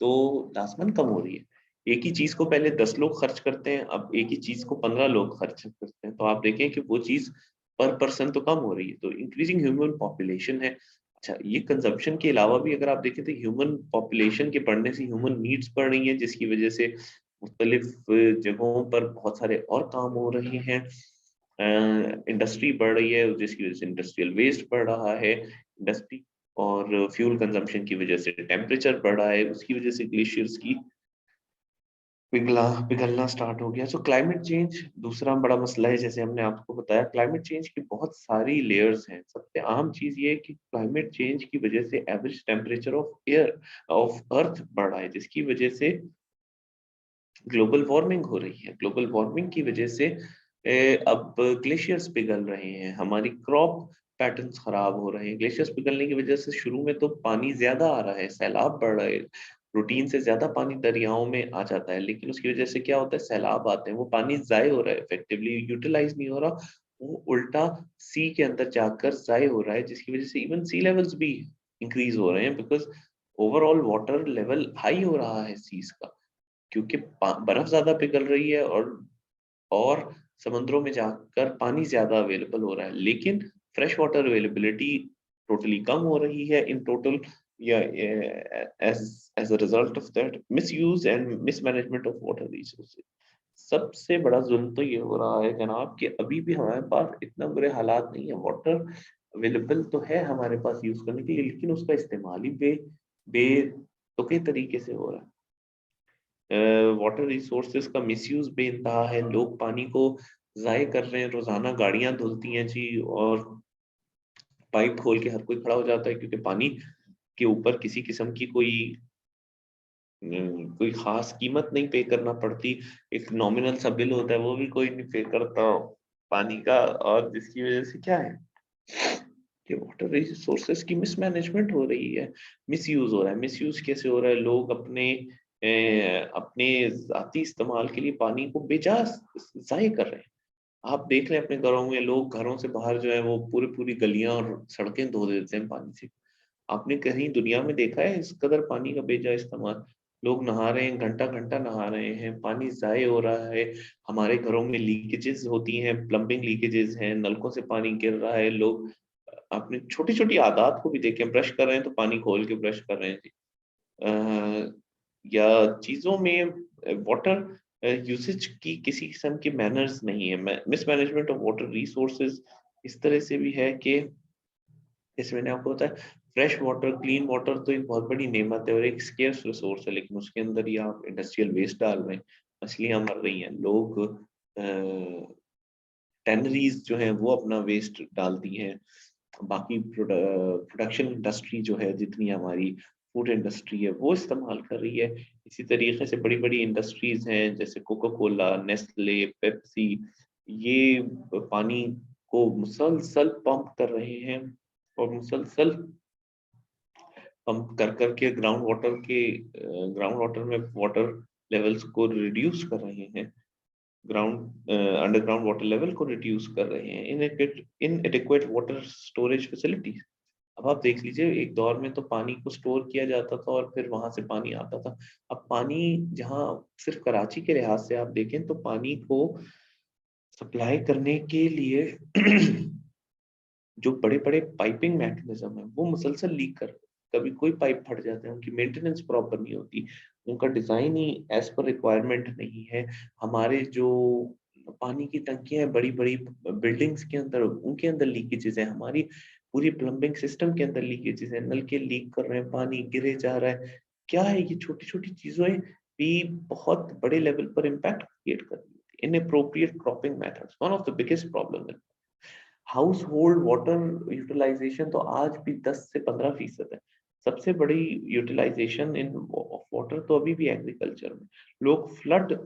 तो लाजमन कम हो रही है। एक ही चीज को पहले 10 लोग खर्च करते हैं, अब एक ही चीज को 15 लोग खर्च करते हैं। तो आप देखें कि वो चीज पर पर्सन तो कम हो रही है। तो इंक्रीजिंग ह्यूमन पॉपुलेशन है। अच्छा, ये कंजप्शन के अलावा भी अगर आप देखें तो ह्यूमन पॉपुलेशन के बढ़ने से ह्यूमन नीड्स बढ़ रही हैं, जिसकी वजह से मुख्तलिफ जगहों पर बहुत सारे और काम हो रहे हैं। इंडस्ट्री बढ़ रही है, जिसकी वजह से इंडस्ट्रियल वेस्ट बढ़ रहा है। इंडस्ट्री और फ्यूल कंजम्पशन की वजह से टेम्परेचर बढ़ रहा है, उसकी वजह से ग्लेशियर्स की पिघलना स्टार्ट हो गया। सो क्लाइमेट चेंज दूसरा बड़ा मसला है। जैसे हमने आपको बताया, क्लाइमेट चेंज की बहुत सारी लेयर्स हैं। सबसे अहम चीज ये है कि क्लाइमेट चेंज की वजह से average temperature of air of earth बढ़ रहा है, जिसकी वजह से ग्लोबल वार्मिंग हो रही है। ग्लोबल वार्मिंग की वजह से अब ग्लेशियर्स पिघल रहे हैं, हमारी क्रॉप पैटर्न्स खराब हो रहे हैं। ग्लेशियर्स पिघलने की वजह से शुरू में तो पानी ज्यादा आ रहा है, सैलाब बढ़ रहे हैं, रूटीन से ज्यादा पानी दरियाओं में आ जाता है। लेकिन उसकी वजह से क्या होता है? सैलाब आते हैं, वो पानी जाये हो रहा है, इफेक्टिवली यूटिलाइज नहीं हो रहा, वो उल्टा सी के अंदर जाकर जाये हो रहा है, जिसकी वजह से इवन सी लेवल्स भी इंक्रीज हो रहे हैं, because overall water level high हो रहा है सीज का, क्योंकि बर्फ ज्यादा पिघल रही है और समुद्रों में जाकर पानी ज्यादा अवेलेबल हो रहा है। लेकिन फ्रेश वाटर अवेलेबिलिटी टोटली कम हो रही है इन टोटल, या as as a result of that misuse and mismanagement of water resources. सबसे बड़ा जुल्म तो ये हो रहा है जनाब कि अभी भी हमारे पास इतना बुरे हालात नहीं है। वाटर अवेलेबल तो है हमारे पास यूज करने के लिए, लेकिन उसका इस्तेमाल ही बेतुके तरीके से हो रहा है। वाटर रिसोर्सेज का मिसयूज बेइंतहा है। लोग पानी को जाय कर रहे हैं, रोजाना गाड़ियां धुलती हैं जी, और पाइप खोल के हर कोई खड़ा हो जाता है, क्योंकि पानी के ऊपर किसी किस्म की कोई खास कीमत नहीं पे करना पड़ती। एक नॉमिनल सा बिल होता है, वो भी कोई नहीं पे करता पानी का। और जिसकी वजह से क्या है कि वाटर रिसोर्सेज की मिसमैनेजमेंट हो रही है, मिसयूज हो रहा है। मिसयूज कैसे हो रहा है? लोग अपने जाती इस्तेमाल के लिए पानी को बेजा जाय कर रहे हैं। आप देख लें अपने घरों में, लोग घरों से बाहर जो है वो पूरी पूरी गलियां और सड़कें धो देते हैं पानी से। आपने कहीं दुनिया में देखा है इस कदर पानी का बेजा इस्तेमाल? लोग नहा रहे हैं, घंटा घंटा नहा रहे हैं, पानी जाय हो रहा है। हमारे घरों में लीकेजेस होती हैं, प्लम्बिंग लीकेजेस हैं, नलकों से पानी गिर रहा है। लोग अपनी छोटी छोटी आदत को भी देखें, ब्रश कर रहे हैं तो पानी खोल के ब्रश कर रहे हैं। या चीजों में वाटर यूसेज की किसी किस्म की मैनर्स नहीं है। मिसमैनेजमेंट ऑफ वाटर रिसोर्सेज इस तरह से भी है कि जैसे मैंने आपको बताया, फ्रेश वाटर, क्लीन वाटर तो एक बहुत बड़ी नेमत है और एक स्केर्स रिसोर्स है, लेकिन उसके अंदर ही आप इंडस्ट्रियल वेस्ट डाल रहे हैं, मछलियां मर रही हैं, लोग टैनरीज जो है वो अपना वेस्ट डालती हैं, बाकी प्रोडक्शन इंडस्ट्री जो है जितनी हमारी फूड इंडस्ट्री है वो इस्तेमाल कर रही है। इसी तरीके से बड़ी बड़ी इंडस्ट्रीज हैं जैसे कोका कोला, नेस्ले, पेप्सी, ये पानी को मुसलसल पंप कर रहे हैं और मुसलसल पंप कर करके ग्राउंड वाटर में वाटर लेवल्स को रिड्यूस कर रहे हैं, ग्राउंड अंडरग्राउंड वाटर लेवल को रिड्यूस कर रहे हैं, इनएडिक्वेट वाटर स्टोरेज फैसिलिटीज। अब आप देख लीजिए, एक दौर में तो पानी को स्टोर किया जाता था और फिर वहां से पानी आता था। अब पानी जहां सिर्फ कराची के लिहाज से आप देखें तो पानी को सप्लाई करने के लिए जो बड़े बड़े पाइपिंग मैकेनिज्म है वो मुसलसल लीक कर, कभी कोई पाइप फट जाता है, उनकी मेंटेनेंस प्रॉपर नहीं होती, उनका डिजाइन ही एज पर रिक्वायरमेंट नहीं है। हमारे जो पानी की टंकियां हैं बड़ी बड़ी बिल्डिंग्स के अंदर, उनके अंदर लीकेजेस है, हमारी पूरी प्लम्बिंग सिस्टम के अंदर लीकेजेस है, नल के लीक कर रहे हैं, पानी गिरे जा रहा है। क्या है, ये छोटी छोटी चीजें भी बहुत बड़े लेवल पर इम्पैक्ट क्रिएट कर रही है। Inappropriate cropping methods one of the biggest problem है। हाउस होल्ड वाटर यूटिलाइजेशन तो आज भी 10 से 15% है। सबसे बड़ी यूटिलाइजेशन इन वाटर तो अभी भी एग्रीकल्चर में, लोग फ्लड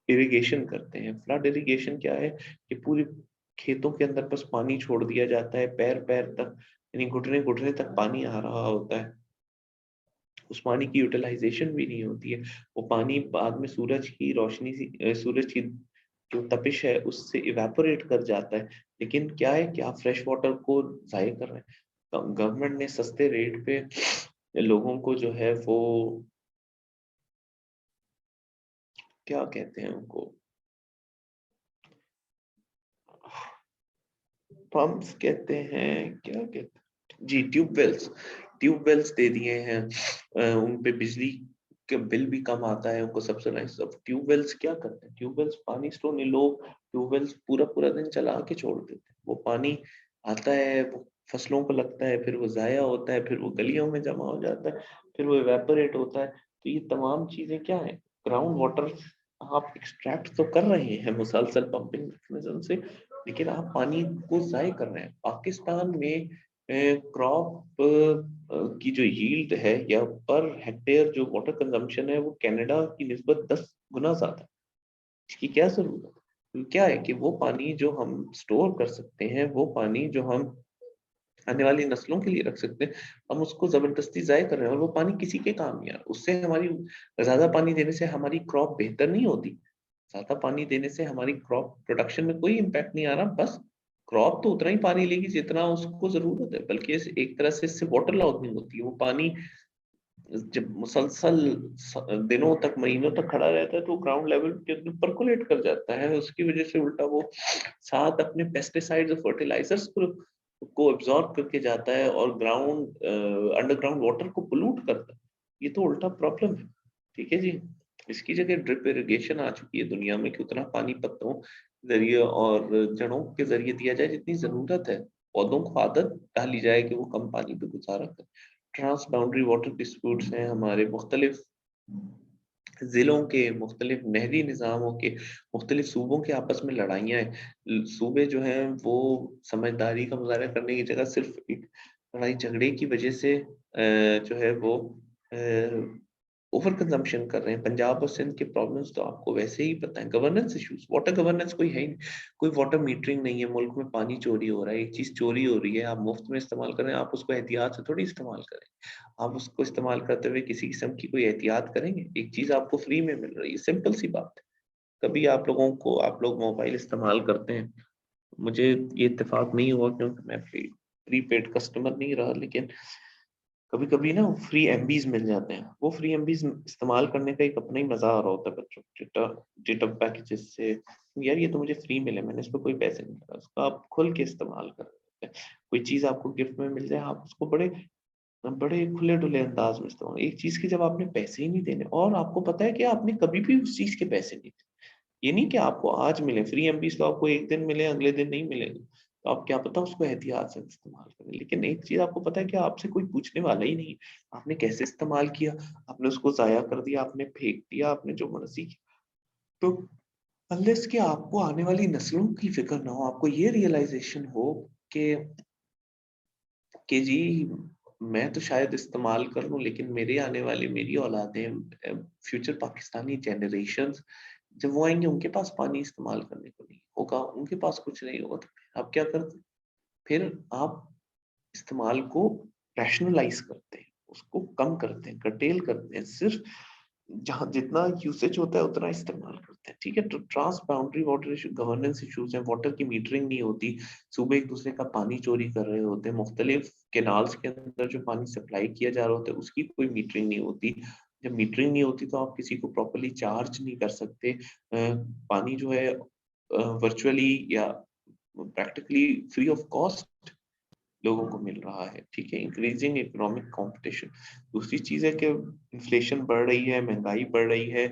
इरिगेशन करते हैं। फ्लड इरिगेशन क्या है कि पूरे खेतों के अंदर बस पानी छोड़ दिया जाता है, पैर पैर तक, यानी घुटने घुटने तक पानी आ रहा होता है, उस पानी की यूटिलाइजेशन भी नहीं होती है। वो पानी बाद में सूरज की रोशनी से, सूरज की जो तपिश है उससे इवेपोरेट कर जाता है। लेकिन क्या है कि आप फ्रेश वाटर को जाया कर रहे हैं। तो गवर्नमेंट ने सस्ते रेट पे लोगों को जो है वो क्या कहते हैं उनको, पंप्स कहते हैं, क्या कहते हैं जी, ट्यूबवेल्स दे दिए हैं। उन पे बिजली के बिल भी कम आता है, उनको सब्सिडाइज। अब ट्यूबवेल्स क्या करते हैं, ट्यूबवेल्स पानी स्टोर नहीं, लोग ट्यूबवेल्स पूरा पूरा दिन चला के छोड़ देते हैं, वो पानी आता है, वो फसलों को लगता है, फिर वो जाया होता है, फिर वो गलियों में जमा हो जाता है, फिर वो इवेपोरेट होता है। तो ये तमाम चीजें क्या है, ग्राउंड वाटर आप एक्सट्रैक्ट तो कर रहे हैं मुसलसल पंपिंग मैकेनिज्म से, लेकिन आप पानी को जाया कर रहे हैं। पाकिस्तान में क्रॉप की जो यील्ड है या पर हेक्टेयर जो वाटर कंजम्पशन है वो कनाडा की निस्बत 10 गुना ज्यादा है। इसकी क्या जरूरत है, क्या है कि वो पानी जो हम स्टोर कर सकते हैं, वो पानी जो हम आने वाली नस्लों के लिए रख सकते हैं, हम उसको जबरदस्ती जाया कर रहे हैं और वो पानी किसी के काम नहीं आ रहा। उससे हमारी ज्यादा पानी देने से हमारी क्रॉप बेहतर नहीं होती, ज्यादा पानी देने से हमारी क्रॉप प्रोडक्शन में कोई इम्पैक्ट नहीं आ रहा, बस क्रॉप तो उतना ही पानी लेगी जितना उसको जरूरत है, बल्कि एक तरह से इससे वाटर लॉगिंग होती है। वो पानी जब मुसलसल दिनों तक, महीनों तक खड़ा रहता है तो ग्राउंड लेवल के अंदर परकोलेट कर जाता है, उसकी वजह से उल्टा वो साथ अपने पेस्टिसाइड्स और फर्टिलाइजर्स को एब्जॉर्ब करके जाता है और अंडरग्राउंड वाटर को पोल्यूट करता है। ये तो उल्टा प्रॉब्लम है। ठीक है जी, इसकी जगह ड्रिप इरिगेशन आ चुकी है दुनिया में कि उतना पानी पत्तों के जरिए और जड़ों के जरिए दिया जाए जितनी जरूरत है, पौधों को आदत डाली जाए कि वो कम पानी पे गुजारा करें। ट्रांस बाउंड्री वाटर डिस्प्यूट्स हैं, हमारे मुख्तलिफ जिलों के मुख्तलिफ नहरी निज़ामों के मुख्तलिफ सूबों के आपस में लड़ाइयाँ हैं। सूबे जो हैं वो समझदारी का मुजाहरा करने की जगह सिर्फ एक लड़ाई झगड़े की वजह से जो है वो ओवर कंजम्पशन कर रहे हैं। पंजाब और सिंध के प्रॉब्लम्स तो आपको वैसे ही पता है, गवर्नेंस इश्यूज, वाटर गवर्नेंस कोई है ही नहीं, कोई वाटर मीटरिंग नहीं है, मुल्क में पानी चोरी हो रहा है, एक चीज चोरी हो रही है, आप मुफ्त में इस्तेमाल कर रहे हैं, आप उसको एहतियात से थोड़ी इस्तेमाल करें। आप उसको इस्तेमाल करते हुए किसी किस्म की कोई एहतियात करेंगे? एक चीज आपको फ्री में मिल रही है, सिंपल सी बात है। कभी आप लोग मोबाइल इस्तेमाल करते हैं, मुझे ये इत्तेफाक नहीं हुआ क्योंकि मैं प्रीपेड कस्टमर नहीं रहा, लेकिन कभी कभी ना फ्री एमबीज मिल जाते हैं, वो फ्री एमबीज इस्तेमाल करने का एक अपना ही मजा आ रहा होता है बच्चों, डेटा डेटा पैकेजेस से। यार ये तो मुझे फ्री मिले, मैंने इस पर कोई पैसे नहीं लगा, उसका आप खुल के इस्तेमाल कर सकते हैं। कोई चीज आपको गिफ्ट में मिल जाए, आप उसको बड़े बड़े खुले डुले अंदाज में इस्तेमाल, एक चीज की जब आपने पैसे ही नहीं देने और आपको पता है कि आपने कभी भी उस चीज के पैसे नहीं, ये नहीं कि आपको आज मिले फ्री एमबीज, तो आपको एक दिन मिले अगले दिन नहीं मिलेंगे। तो आप क्या पता उसको एहतियात से इस्तेमाल करें। लेकिन एक चीज आपको पता है कि आपसे कोई पूछने वाला ही नहीं है, आपने कैसे इस्तेमाल किया, आपने उसको जाया कर दिया, आपने फेंक दिया, आपने जो मर्जी किया। तो अनलेस कि आपको आने वाली नस्लों की फिक्र ना हो, आपको ये रियलाइजेशन हो कि जी मैं तो शायद इस्तेमाल कर लूं, लेकिन मेरे आने वाले, मेरी औलादें, फ्यूचर पाकिस्तानी जनरेशंस, जब वो आएंगे उनके पास पानी इस्तेमाल करने को नहीं होगा, उनके पास कुछ नहीं होगा, तो फिर आप क्या करते हैं? फिर आप इस्तेमाल को रैशनलाइज करते हैं, उसको कम करते हैं, कर्टेल करते हैं, सिर्फ जहाँ जितना यूसेज होता है उतना इस्तेमाल करते हैं। ठीक है, तो trans boundary water issue, governance issues हैं, वाटर की मीटरिंग नहीं होती, सुबह एक दूसरे का पानी चोरी कर रहे होते हैं, मुख्तलिफ केनाल्स के अंदर जो पानी सप्लाई किया जा रहा होता है उसकी कोई मीटरिंग नहीं होती। जब मीटरिंग नहीं होती तो आप किसी को प्रॉपरली चार्ज नहीं कर सकते। पानी जो है वर्चुअली या प्रैक्टिकली फ्री ऑफ कॉस्ट लोगों को मिल रहा है। ठीक है, इंक्रीजिंग इकोनॉमिक कंपटीशन। दूसरी चीज है कि इन्फ्लेशन बढ़ रही है, महंगाई बढ़ रही है,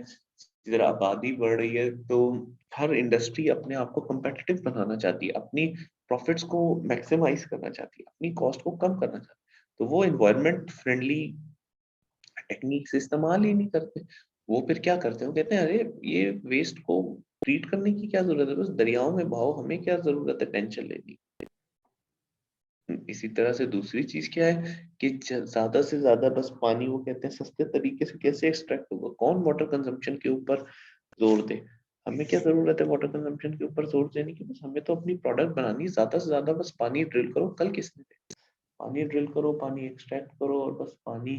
इधर आबादी बढ़ रही है, तो हर इंडस्ट्री अपने आप को competitive बनाना चाहती है, अपनी प्रॉफिट्स को मैक्सिमाइज करना चाहती है, अपनी कॉस्ट को कम करना चाहती है, तो वो एनवायरमेंट फ्रेंडली टेक्निक्स इस्तेमाल ही नहीं करते। वो फिर क्या करते हैं, वो कहते हैं अरे ये वेस्ट को ट्रीट करने की क्या जरूरत है, बस दरियाओं में बहाओ, हमें क्या जरूरत है टेंशन लेने की। इसी तरह से दूसरी चीज क्या है कि ज्यादा से ज्यादा बस पानी, वो कहते हैं सस्ते तरीके से कैसे एक्सट्रैक्ट होगा, कौन वाटर कंजम्पशन के ऊपर जोर दे। हमें क्या जरूरत है वाटर कंजम्पशन के ऊपर जोर देने की, बस हमें तो अपनी प्रोडक्ट बनानी है, ज्यादा से ज्यादा बस पानी ड्रिल करो, कल किसने दे, पानी ड्रिल करो, पानी एक्सट्रैक्ट करो, और बस पानी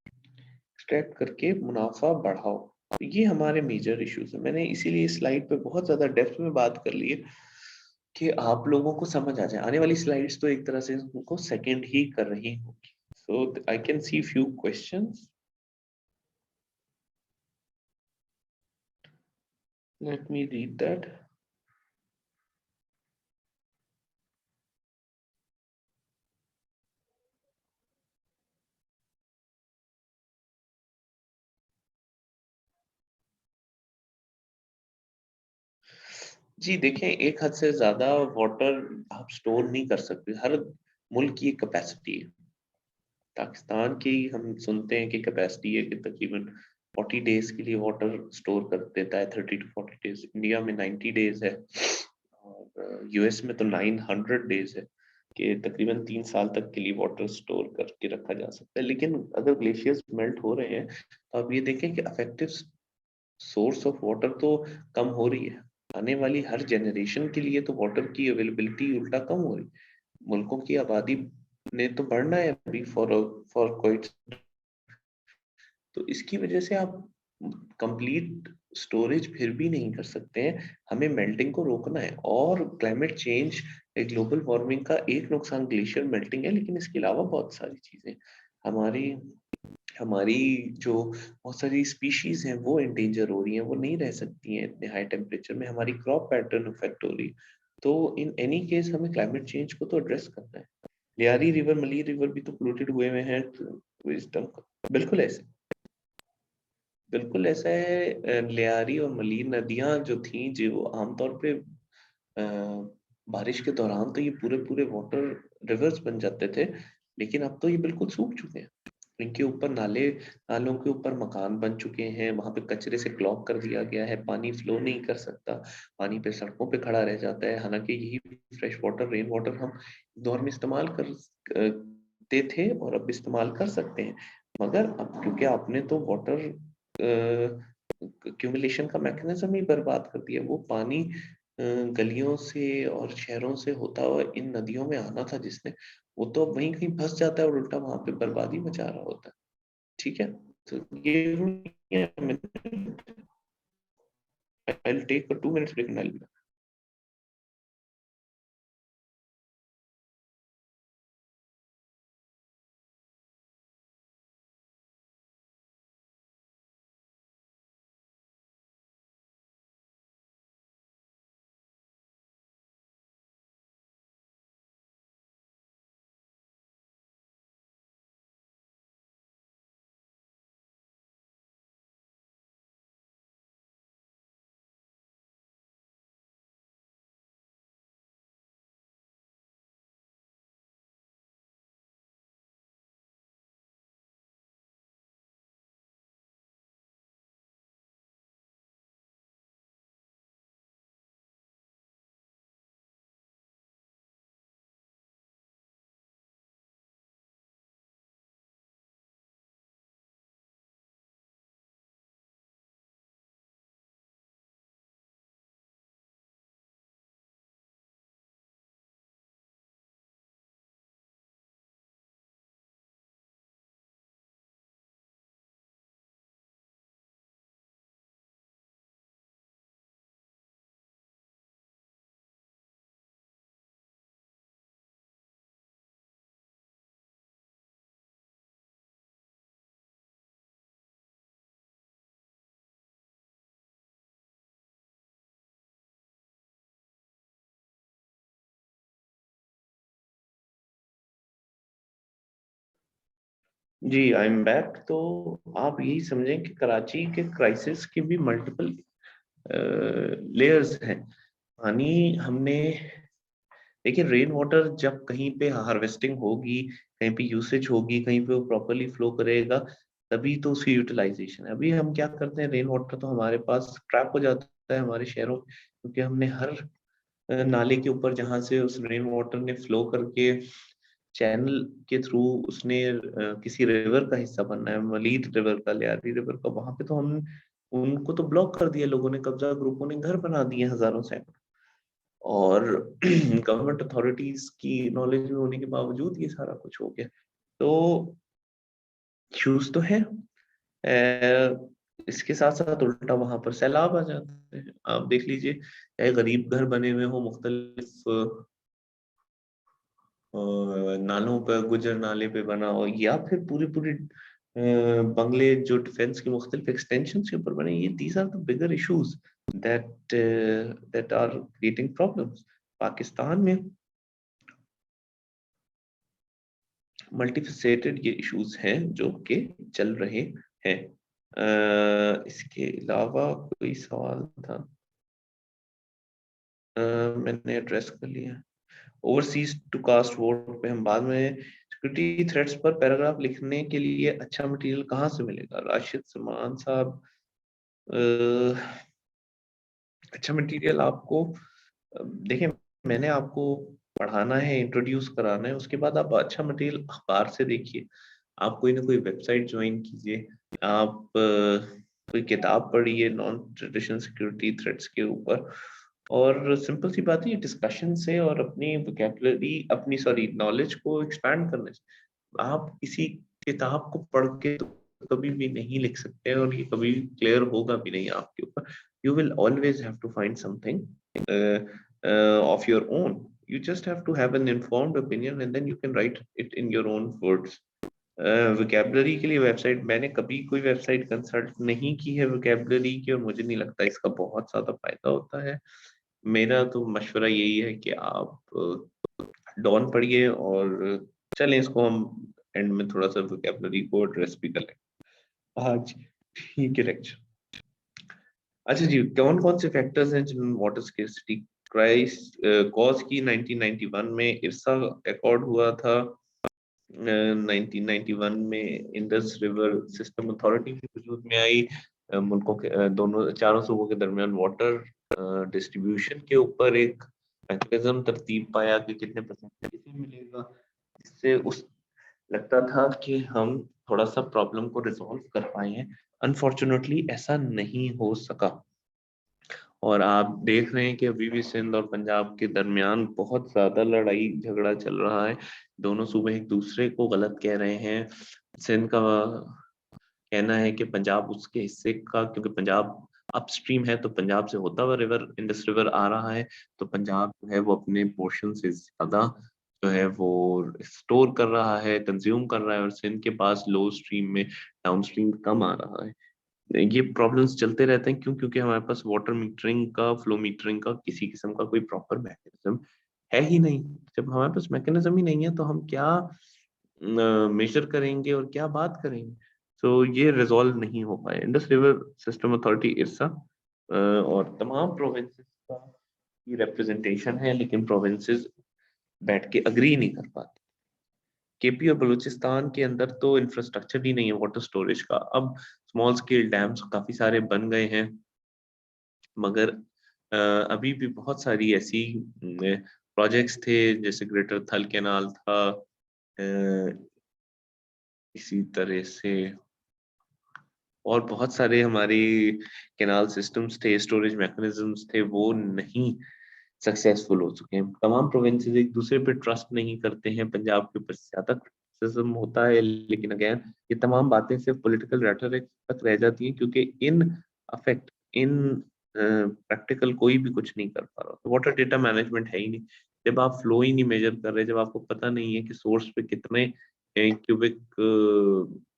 एक्सट्रैक्ट करके मुनाफा बढ़ाओ। तो ये हमारे मेजर इश्यूज है। मैंने इसीलिए इस स्लाइड पे बहुत ज्यादा डेप्थ में बात कर ली है कि आप लोगों को समझ आ जाए। आने वाली स्लाइड्स तो एक तरह से उनको सेकंड ही कर रही होगी। So I can see few questions, let me read that. जी देखें, एक हद से ज्यादा वाटर आप स्टोर नहीं कर सकते, हर मुल्क की एक कैपेसिटी है। पाकिस्तान की हम सुनते हैं कि कैपेसिटी है कि तकरीबन 40 डेज के लिए वाटर स्टोर कर देता है, 30 to 40 डेज। इंडिया में 90 डेज है, और यूएस में तो 900 डेज है कि तकरीबन 3 साल तक के लिए वाटर स्टोर करके रखा जा सकता है। लेकिन अगर ग्लेशियर्स मेल्ट हो रहे हैं तो आप ये देखें कि अफेक्टिव सोर्स ऑफ वाटर तो कम हो रही है। आने वाली हर जनरेशन के लिए तो वाटर की अवेलेबिलिटी उल्टा कम हो रही है। मुल्कों की आबादी ने तो बढ़ना है अभी फॉर क्वाइट, तो इसकी वजह से आप कंप्लीट स्टोरेज फिर भी नहीं कर सकते हैं। हमें मेल्टिंग को रोकना है, और क्लाइमेट चेंज, ग्लोबल वार्मिंग का एक नुकसान ग्लेशियर मेल्टिंग है, लेकिन इसके अलावा बहुत सारी चीजें हमारी हमारी जो बहुत सारी स्पीशीज हैं वो एंडेंजर हो रही हैं, वो नहीं रह सकती हैं इतने हाई टेम्परेचर में, हमारी क्रॉप पैटर्न इफेक्ट हो रही है। तो इन एनी केस हमें क्लाइमेट चेंज को तो एड्रेस करना है। लियारी रिवर, मली रिवर भी तो पोल्यूटेड हुए हुए हैं, तो विजडम का बिल्कुल ऐसे, बिल्कुल ऐसा है। लियारी और मली नदियां जो थी, जो आमतौर पे अ, बारिश के दौरान तो ये पूरे पूरे वाटर रिवर्स बन जाते थे, लेकिन अब तो ये बिल्कुल सूख चुके हैं। इनके ऊपर नालों के ऊपर मकान बन चुके हैं, वहां पे कचरे से क्लॉग कर दिया गया है, पानी फ्लो नहीं कर सकता, पानी पे सड़कों पे खड़ा रह जाता है। हालांकि यही फ्रेश वाटर, रेन वाटर हम दौर में इस्तेमाल करते थे और अब इस्तेमाल कर सकते हैं, मगर अब क्योंकि आपने तो वाटर क्यूमुलेशन का मैकेनिज्म ही बर्बाद कर दिया। वो पानी गलियों से और शहरों से होता हुआ इन नदियों में आना था जिसने, वो तो अब वहीं कहीं फंस जाता है और उल्टा वहां पे बर्बादी मचा रहा होता है। ठीक है, तो ये I'll take a 2 minutes break and I'll be back. जी, आई एम बैक। तो आप यही समझें कि कराची के क्राइसिस के भी मल्टीपल लेयर्स हैं। पानी हमने देखिए, रेन वाटर जब कहीं पे हार्वेस्टिंग होगी, कहीं पे यूसेज होगी, कहीं पे वो प्रॉपर्ली फ्लो करेगा, तभी तो उसकी यूटिलाइजेशन है। अभी हम क्या करते हैं, रेन वाटर तो हमारे पास ट्रैप हो जाता है हमारे शहरों में, क्योंकि हमने हर नाले के ऊपर जहां से उस रेन वाटर ने फ्लो करके चैनल के थ्रू उसने किसी रिवर का हिस्सा बनना है, मलीर रिवर का, लियारी रिवर का, वहां पे तो हम उनको तो ब्लॉक कर दिया लोगों ने, कब्जा ग्रुपों ने घर बना दिए हजारों सैकड़ों। और गवर्नमेंट अथॉरिटीज की नॉलेज में होने के बावजूद ये सारा कुछ हो गया। तो इश्यूज तो है। इसके साथ साथ उल्टा वहां पर सैलाब आ जाते हैं। आप देख लीजिए, चाहे गरीब घर बने हुए हो मुख्तलिफ नालों पर, गुजर नाले पे बना हो, या फिर पूरी पूरी बंगले जो डिफेंस के मुख्तलिफ एक्सटेंशन के ऊपर बने, ये these are the bigger issues that that are creating problems. Pakistan में मल्टीफेसेटेड ये इश्यूज हैं जो कि चल रहे हैं। इसके अलावा कोई सवाल था? मैंने एड्रेस कर लिया। ओवरसीज टू कास्ट वोट पे हम बाद में। सिक्योरिटी थ्रेट्स पर पैराग्राफ लिखने के लिए अच्छा मटेरियल कहाँ से मिलेगा? राशिद सलमान साहब, अच्छा मटेरियल आपको देखिए, मैंने आपको पढ़ाना है, इंट्रोड्यूस कराना है, उसके बाद आप अच्छा मटेरियल अखबार से देखिए, आप कोई ना कोई वेबसाइट ज्वाइन कीजिए, आप कोई किताब पढ़िए नॉन ट्रेडिशनल सिक्योरिटी थ्रेट्स के ऊपर। और सिंपल सी बात है, डिस्कशन से और अपनी वोकैबुलरी, अपनी सॉरी नॉलेज को एक्सपैंड करने से आप किसी किताब को पढ़ के तो कभी भी नहीं लिख सकते, और ये कभी क्लियर होगा भी नहीं आपके ऊपर। You will always have to find something of your own. You just have to have an informed opinion and then you can write it in your own words. Vocabulary के लिए वेबसाइट, मैंने कभी कोई वेबसाइट कंसल्ट नहीं की है vocabulary की, और मुझे नहीं लगता इसका बहुत ज्यादा फायदा होता है। मेरा तो मशवरा यही है कि आप डॉन पढ़िए, और चलें इसको हम एंड में थोड़ा सा वोकैबुलरी को एड्रेस भी कर लें आज। ठीक है लेक्चर। अच्छा जी, कौन कौन से फैक्टर्स हैं जिन वाटर स्केर्सिटी क्राइस कॉज की? 1991 में इरसा अकॉर्ड हुआ था। 1991 में इंडस रिवर सिस्टम अथॉरिटी भी वजूद में आई। मुल्कों के दोनों चारों सूबों के दरमियान वाटर डिस्ट्रीब्यूशन के ऊपर एक मैकेनिज्म तरतीब पाया कि कितने परसेंट किसे मिलेगा। इससे उस लगता था कि हम थोड़ा सा प्रॉब्लम को रिजॉल्व कर पाए हैं। अनफॉर्चुनेटली ऐसा नहीं हो सका, और आप देख रहे हैं कि अभी भी सिंध और पंजाब के दरमियान बहुत ज्यादा लड़ाई झगड़ा चल रहा है। दोनों सूबे एक दूसरे को गलत कह रहे हैं। सिंध का कहना है कि पंजाब उसके हिस्से का, क्योंकि पंजाब अपस्ट्रीम है, तो पंजाब से होता हुआ रिवर इंडस रिवर आ रहा है, तो पंजाब जो है वो अपने पोर्शन से ज्यादा जो है वो स्टोर कर रहा है, कंज्यूम कर रहा है, और सिंध के पास लो स्ट्रीम में डाउन स्ट्रीम कम आ रहा है। ये प्रॉब्लम्स चलते रहते हैं। क्यों? क्योंकि हमारे पास वाटर मीटरिंग का, फ्लो मीटरिंग का किसी किस्म का कोई प्रॉपर मैकेनिज्म है ही नहीं। जब हमारे पास मैकेनिज्म ही नहीं है तो हम क्या मेजर करेंगे और क्या बात करेंगे? तो ये रिजॉल्व नहीं हो पाए। इंडस रिवर सिस्टम अथॉरिटी इरसा और तमाम प्रोविंसेस का ये रिप्रेजेंटेशन है, लेकिन प्रोविंसेस बैठ के अग्री नहीं कर पाते। केपी और बलूचिस्तान के अंदर तो इंफ्रास्ट्रक्चर ही नहीं है वाटर स्टोरेज का। अब स्मॉल स्केल डैम्स काफी सारे बन गए हैं, मगर अभी भी बहुत सारी ऐसी प्रोजेक्ट्स थे, जैसे ग्रेटर थल कैनाल था, इसी तरह से और बहुत सारे हमारे कैनाल सिस्टम्स थे, स्टोरेज मैकेनिज्म्स थे, वो नहीं सक्सेसफुल हो चुके हैं। तमाम प्रोविंसेस एक दूसरे पे ट्रस्ट नहीं करते हैं। पंजाब के ऊपर ज्यादा क्रिटिसिज्म होता है, लेकिन अगेन ये तमाम बातें सिर्फ पॉलिटिकल रेटोरिक तक रह जाती हैं, क्योंकि इन अफेक्ट इन प्रैक्टिकल कोई भी कुछ नहीं कर पा रहा। तो वाटर डेटा मैनेजमेंट है ही नहीं। जब आप फ्लो ही नहीं मेजर कर रहे, जब आपको पता नहीं है कि सोर्स पे कितने क्यूबिक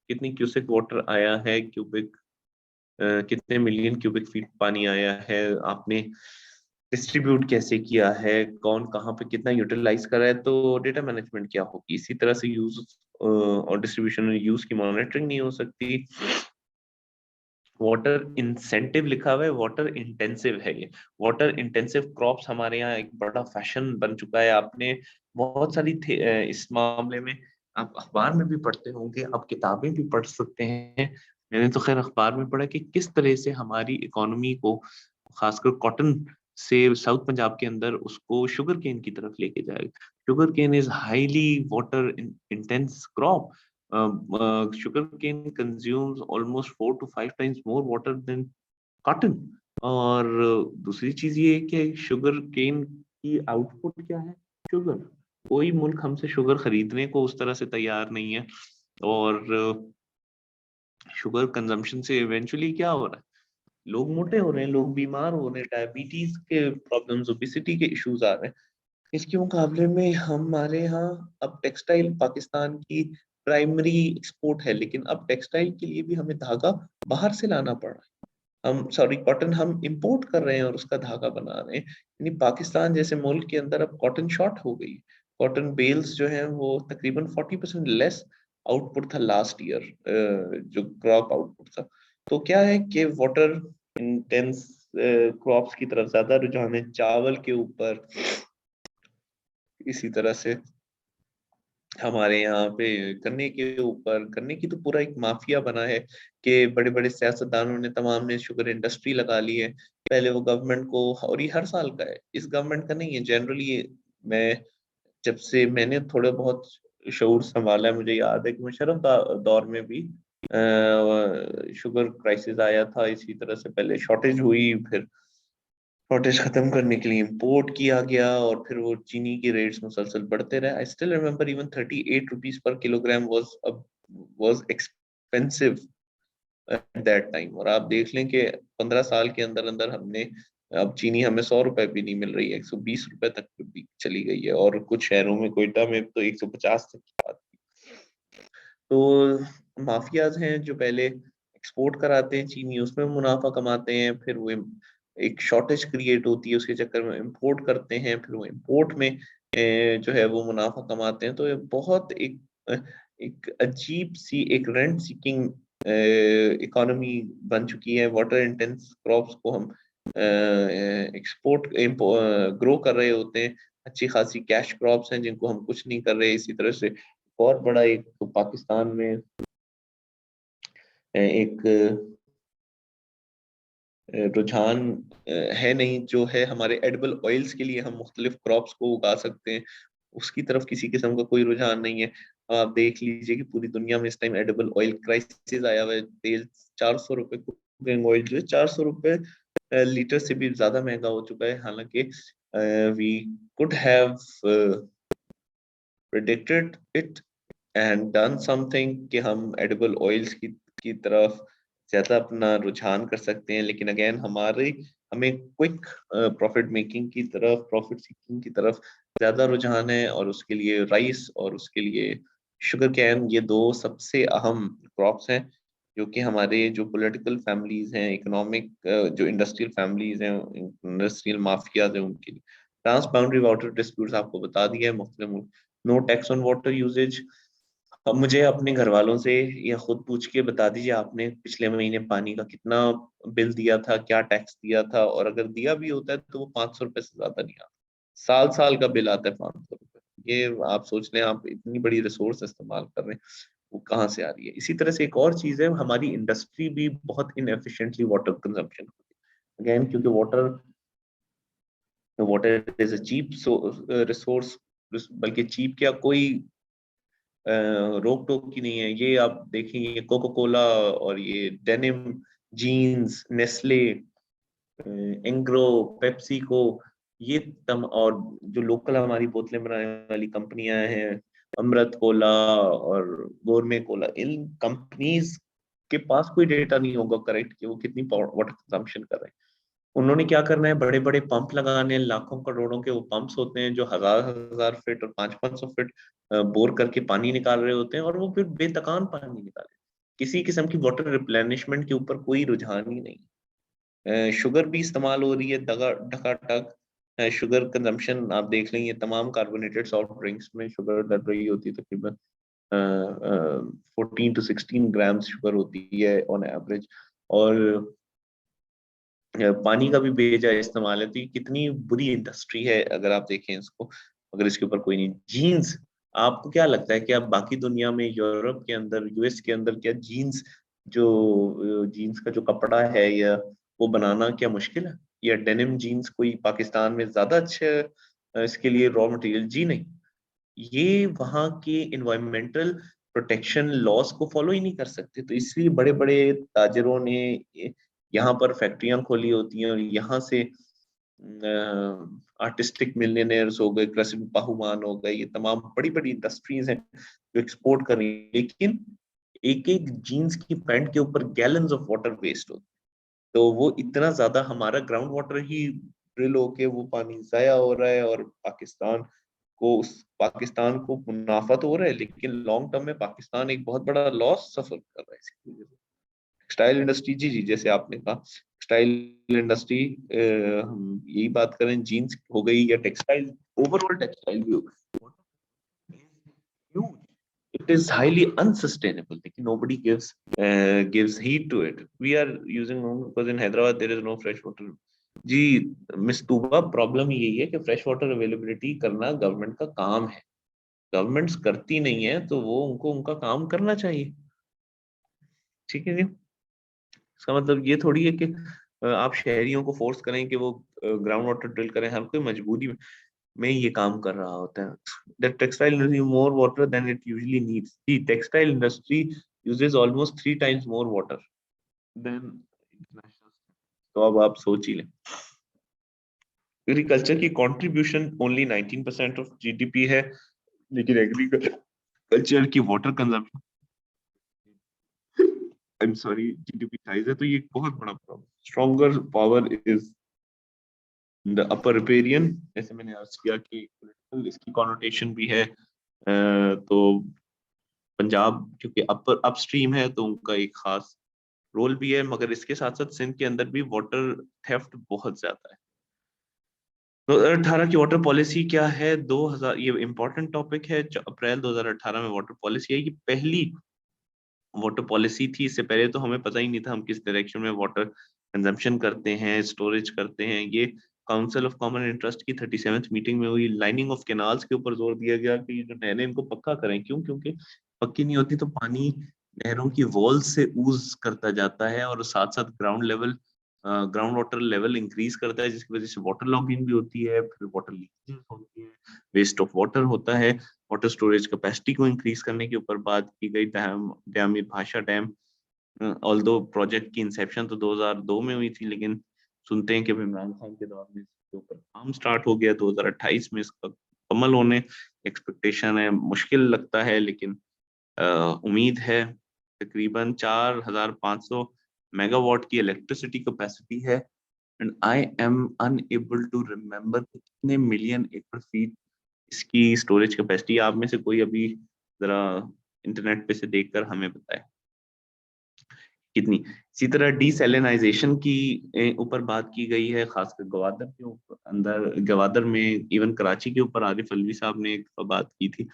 कितनी क्यूसेक वाटर आया है, क्यूबिक कितने मिलियन क्यूबिक फीट पानी आया है, आपने डिस्ट्रीब्यूट कैसे किया है, कौन कहाँ पे कितना यूटिलाइज कर रहा है, तो डेटा मैनेजमेंट क्या होगी। इसी तरह से यूज और डिस्ट्रीब्यूशन और यूज की मॉनिटरिंग नहीं हो सकती। वाटर इंसेंटिव लिखा हुआ है, वाटर इंटेंसिव है ये। वाटर इंटेंसिव क्रॉप्स हमारे यहाँ एक बड़ा फैशन बन चुका है। आपने बहुत सारी इस मामले में आप अखबार में भी पढ़ते होंगे, आप किताबें भी पढ़ सकते हैं। मैंने तो खैर अखबार में पढ़ा कि किस तरह से हमारी इकोनॉमी को, खासकर कॉटन से साउथ पंजाब के अंदर, उसको शुगर केन की तरफ लेके जाएगा। Sugarcane is highly water intense crop. Sugarcane consumes almost 4 to 5 times more water than cotton. और दूसरी चीज ये है कि शुगर केन की आउटपुट क्या है, शुगर। कोई मुल्क हमसे शुगर खरीदने को उस तरह से तैयार नहीं है। और शुगर कंजम्पशन से इवेंचुअली क्या हो रहा है, लोग मोटे हो रहे हैं, लोग बीमार हो रहे हैं, डायबिटीज के प्रॉब्लम्स, ओबेसिटी के इश्यूज आ रहे हैं। इसके मुकाबले में हमारे यहाँ अब टेक्सटाइल पाकिस्तान की प्राइमरी एक्सपोर्ट है, लेकिन अब टेक्सटाइल के लिए भी हमें धागा बाहर से लाना पड़ रहा है। हम कॉटन हम इंपोर्ट कर रहे हैं और उसका धागा बना रहे हैं। यानी पाकिस्तान जैसे मुल्क के अंदर अब कॉटन शॉर्ट हो गई। कॉटन बेल्स जो हैं वो तकरीबन 40% लेस आउटपुट था लास्ट ईयर, जो क्रॉप आउटपुट था। तो क्या है कि वाटर इंटेंस क्रॉप्स की तरफ ज्यादा रुझान है, चावल के ऊपर। इसी तरह से हमारे यहाँ पे गन्ने के ऊपर, गन्ने की तो पूरा एक माफिया बना है कि बड़े बड़े सियासतदानों ने, तमाम ने शुगर इंडस्ट्री लगा ली है। पहले वो गवर्नमेंट को, और ये हर साल का है, इस गवर्नमेंट का नहीं है जनरली। मैं जब से मैंने थोड़ा बहुत शऊर संभाला है, मुझे याद है कि मुशर्रफ दौर में भी शुगर क्राइसिस आया था। इसी तरह से पहले शॉर्टेज हुई, फिर शॉर्टेज खत्म करने के लिए इंपोर्ट किया गया, और फिर वो चीनी के रेट्स मुसलसल बढ़ते रहे। I still remember even 38 rupees per kilogram was expensive at that time. और आप देख लें कि 15 साल के अंदर अंदर हमने, अब चीनी हमें 100 रुपए भी नहीं मिल रही है, 120 रुपए तक भी चली गई है, और कुछ शहरों में, कोयटा में तो 150 तक की बात थी। तो माफियाज हैं जो पहले एक्सपोर्ट कराते हैं चीनी, उसमें मुनाफा कमाते हैं, फिर वो एक शॉर्टेज क्रिएट होती है, उसके चक्कर में इंपोर्ट करते हैं, फिर वो इंपोर्ट में जो है वो मुनाफा कमाते हैं। तो ये बहुत एक अजीब सी, एक रेंट सीकिंग इकोनॉमी बन चुकी है। वाटर इंटेंस क्रॉप्स को हम एक्सपोर्ट ग्रो कर रहे होते हैं, अच्छी खासी कैश क्रॉप्स हैं जिनको हम कुछ नहीं कर रहे। इसी तरह से और बड़ा एक पाकिस्तान में एक रुझान है नहीं, जो है हमारे एडिबल ऑयल्स के लिए हम मुख्तलिफ क्रॉप्स को उगा सकते हैं, उसकी तरफ किसी किस्म का कोई रुझान नहीं है। आप देख लीजिए कि पूरी दुनिया में इस टाइम एडिबल ऑयल क्राइसिस आया हुआ है। तेल 400 रुपए, कुकिंग ऑयल जो है 400 रुपए लीटर से भी ज्यादा महंगा हो चुका है। हालांकि we could have predicted it and done something कि हम एडिबल ऑयल्स की तरफ ज्यादा अपना रुझान कर सकते हैं। लेकिन अगेन हमें क्विक प्रॉफिट मेकिंग की तरफ, प्रॉफिट सीकिंग की तरफ ज्यादा रुझान है, और उसके लिए राइस और उसके लिए शुगर कैन, ये दो सबसे अहम क्रॉप्स हैं जो कि हमारे जो पॉलिटिकल फैमिलीज हैं, इकोनॉमिक जो इंडस्ट्रियल फैमिलीज हैं, इंडस्ट्रियल माफियाज हैं, उनके लिए। ट्रांस बाउंड्री वाटर डिस्प्यूट्स आपको बता दिया है, मुख्तलिफ। No tax on water usages. अब मुझे अपने घर वालों से या खुद पूछ के बता दीजिए, आपने पिछले महीने पानी का कितना बिल दिया था, क्या टैक्स दिया था, और अगर दिया भी होता है तो वो 500 रुपए से ज्यादा नहीं आता। साल साल का बिल आता है 500 रुपए। ये आप सोच लें, आप इतनी बड़ी रिसोर्स इस्तेमाल कर रहे हैं, वो कहाँ से आ रही है। इसी तरह से एक और चीज है, हमारी इंडस्ट्री भी बहुत इनएफिशिएंटली वाटर कंजम्पशन होती है। अगेन क्योंकि water water is a cheap resource, बल्कि चीप क्या, कोई रोक टोक की नहीं है। ये आप देखेंगे कोको कोला और ये denim, jeans, Nestle, Engro, Pepsi को, ये और जो लोकल हमारी बोतलें बनाने वाली कंपनियां हैं, अमृत कोला और गोरमे कोला, इन कंपनीज के पास कोई डेटा नहीं होगा करेक्ट कि वो कितनी वाटर कंजम्पशन कर रहे हैं। उन्होंने क्या करना है, बड़े बड़े पंप लगाने हैं, लाखों करोड़ों के वो पंप्स होते हैं जो हजार हजार फीट और 500-500 फीट बोर करके पानी निकाल रहे होते हैं, और वो फिर बेतकान पानी निकाले। किसी किस्म की वाटर रिप्लेनिशमेंट के ऊपर कोई रुझान ही नहीं। शुगर भी इस्तेमाल हो रही है दगा ढकाटक, शुगर कंजम्पशन आप देख लें, ये तमाम कार्बोनेटेड सॉफ्ट ड्रिंक्स में शुगर डल रही होती है, तकरीबन 14 to 16 ग्राम शुगर होती है ऑन एवरेज। और पानी का भी बेजा इस्तेमाल है, तो ये कितनी बुरी इंडस्ट्री है अगर आप देखें इसको, अगर इसके ऊपर कोई नहीं। जीन्स, आपको क्या लगता है कि आप बाकी दुनिया में, यूरोप के अंदर, यूएस के अंदर, क्या जीन्स, जो जीन्स का जो कपड़ा है या वो बनाना क्या मुश्किल है? या डेनिम जीन्स कोई पाकिस्तान में ज्यादा अच्छा इसके लिए रॉ मटेरियल? जी नहीं, ये वहाँ के इन्वायरमेंटल प्रोटेक्शन लॉस को फॉलो ही नहीं कर सकते, तो इसलिए बड़े बड़े ताजरों ने यहाँ पर फैक्ट्रियां खोली होती हैं, और यहाँ से आर्टिस्टिक मिलियनेयर्स हो गए, कृषि बाहुमान हो गए, ये तमाम बड़ी बड़ी इंडस्ट्रीज हैं जो एक्सपोर्ट कर रही है। लेकिन एक एक जीन्स की पैंट के ऊपर गैलन्स ऑफ वाटर वेस्ट होते, तो वो इतना ज्यादा हमारा ग्राउंड वाटर ही ड्रिल होके वो पानी जाया हो रहा है, और पाकिस्तान को मुनाफा तो हो रहा है, लेकिन लॉन्ग टर्म में पाकिस्तान एक बहुत बड़ा लॉस सफर कर रहा है इसकी वजह से। टेक्सटाइल इंडस्ट्री, जी जी, जैसे आपने कहा टेक्सटाइल इंडस्ट्री, हम यही बात करें, जीन्स हो गई या टेक्सटाइल, ओवरऑल टेक्सटाइल भी हो गई, it is highly unsustainable. Nobody gives heed to it. We are using, because in Hyderabad there is no fresh water. जी मिस तूबा, प्रॉब्लम यही है कि फ्रेश वाटर अवेलेबिलिटी करना गवर्नमेंट का काम है, गवर्नमेंट्स करती नहीं है, तो वो उनको उनका काम करना चाहिए। ठीक है जी, इसका मतलब ये थोड़ी है कि आप शहरियों को फोर्स करें कि वो ग्राउंड वाटर ड्रिल करें, हर कोई मजबूरी में ये काम कर रहा होता है। The textile industry more water than it usually needs. The textile industry uses almost 3 times more water than international. तो अब आप सोच ही लें, एग्रीकल्चर की कंट्रीब्यूशन ओनली 19% ऑफ जीडीपी है, लेकिन एग्रीकल्चर की water consumption, I am sorry, GDP size है, तो ये एक बहुत बड़ा problem. Stronger power is the upper riparian, जैसे मैंने अर्ज किया कि पॉलिटिकल इसकी कॉनोटेशन भी है। तो पंजाब क्योंकि अपर अपस्ट्रीम है, तो उनका एक खास रोल भी है, मगर इसके साथ साथ सिंध के अंदर भी वाटर थेफ्ट बहुत ज्यादा है। तो 2018 की वाटर पॉलिसी क्या है? 2000, ये इम्पोर्टेंट टॉपिक है। अप्रैल 2018 में वाटर पॉलिसी आई, कि पहली वाटर पॉलिसी थी। इससे पहले तो हमें पता ही नहीं था हम किस डायरेक्शन में वाटर कंजम्पशन करते हैं, स्टोरेज करते हैं। ये काउंसिल ऑफ कॉमन इंटरेस्ट की 37th मीटिंग में हुई। लाइनिंग ऑफ कैनाल्स के ऊपर जोर दिया गया कि ये जो नहरें, इनको पक्का करें। क्यों? क्योंकि पक्की नहीं होती तो पानी नहरों की वॉल से ऊज करता जाता है, और साथ साथ ग्राउंड वाटर लेवल इंक्रीज करता है, जिसकी वजह से वाटर लॉगिंग भी होती है, फिर वाटर लीकेज होती है, वेस्ट ऑफ वाटर होता है। वाटर स्टोरेज कैपेसिटी को इंक्रीज करने के ऊपर बात की गई। डैम भाषा डैम, ऑल्दो प्रोजेक्ट की इंसेप्शन तो 2002 में हुई थी, लेकिन सुनते हैं कि इमरान खान के दौर में इसके ऊपर काम स्टार्ट हो गया। 2028 में इसका कमल होने एक्सपेक्टेशन है। मुश्किल लगता है, लेकिन उम्मीद है। तकरीबन 4500 मेगावाट की इलेक्ट्रिसिटी कैपेसिटी है, and I am unable to remember कितने मिलियन एकड़ फीट इसकी स्टोरेज कैपेसिटी। आप में से कोई अभी जरा इंटरनेट पे से देखकर हमें बताए कितनी। इसी तरह डीसैलिनाइजेशन की ऊपर बात की गई है, खासकर गवादर के ऊपर, अंदर गवादर में, इवन कराची के ऊपर आरिफ अलवी साहब ने एक बात की थी,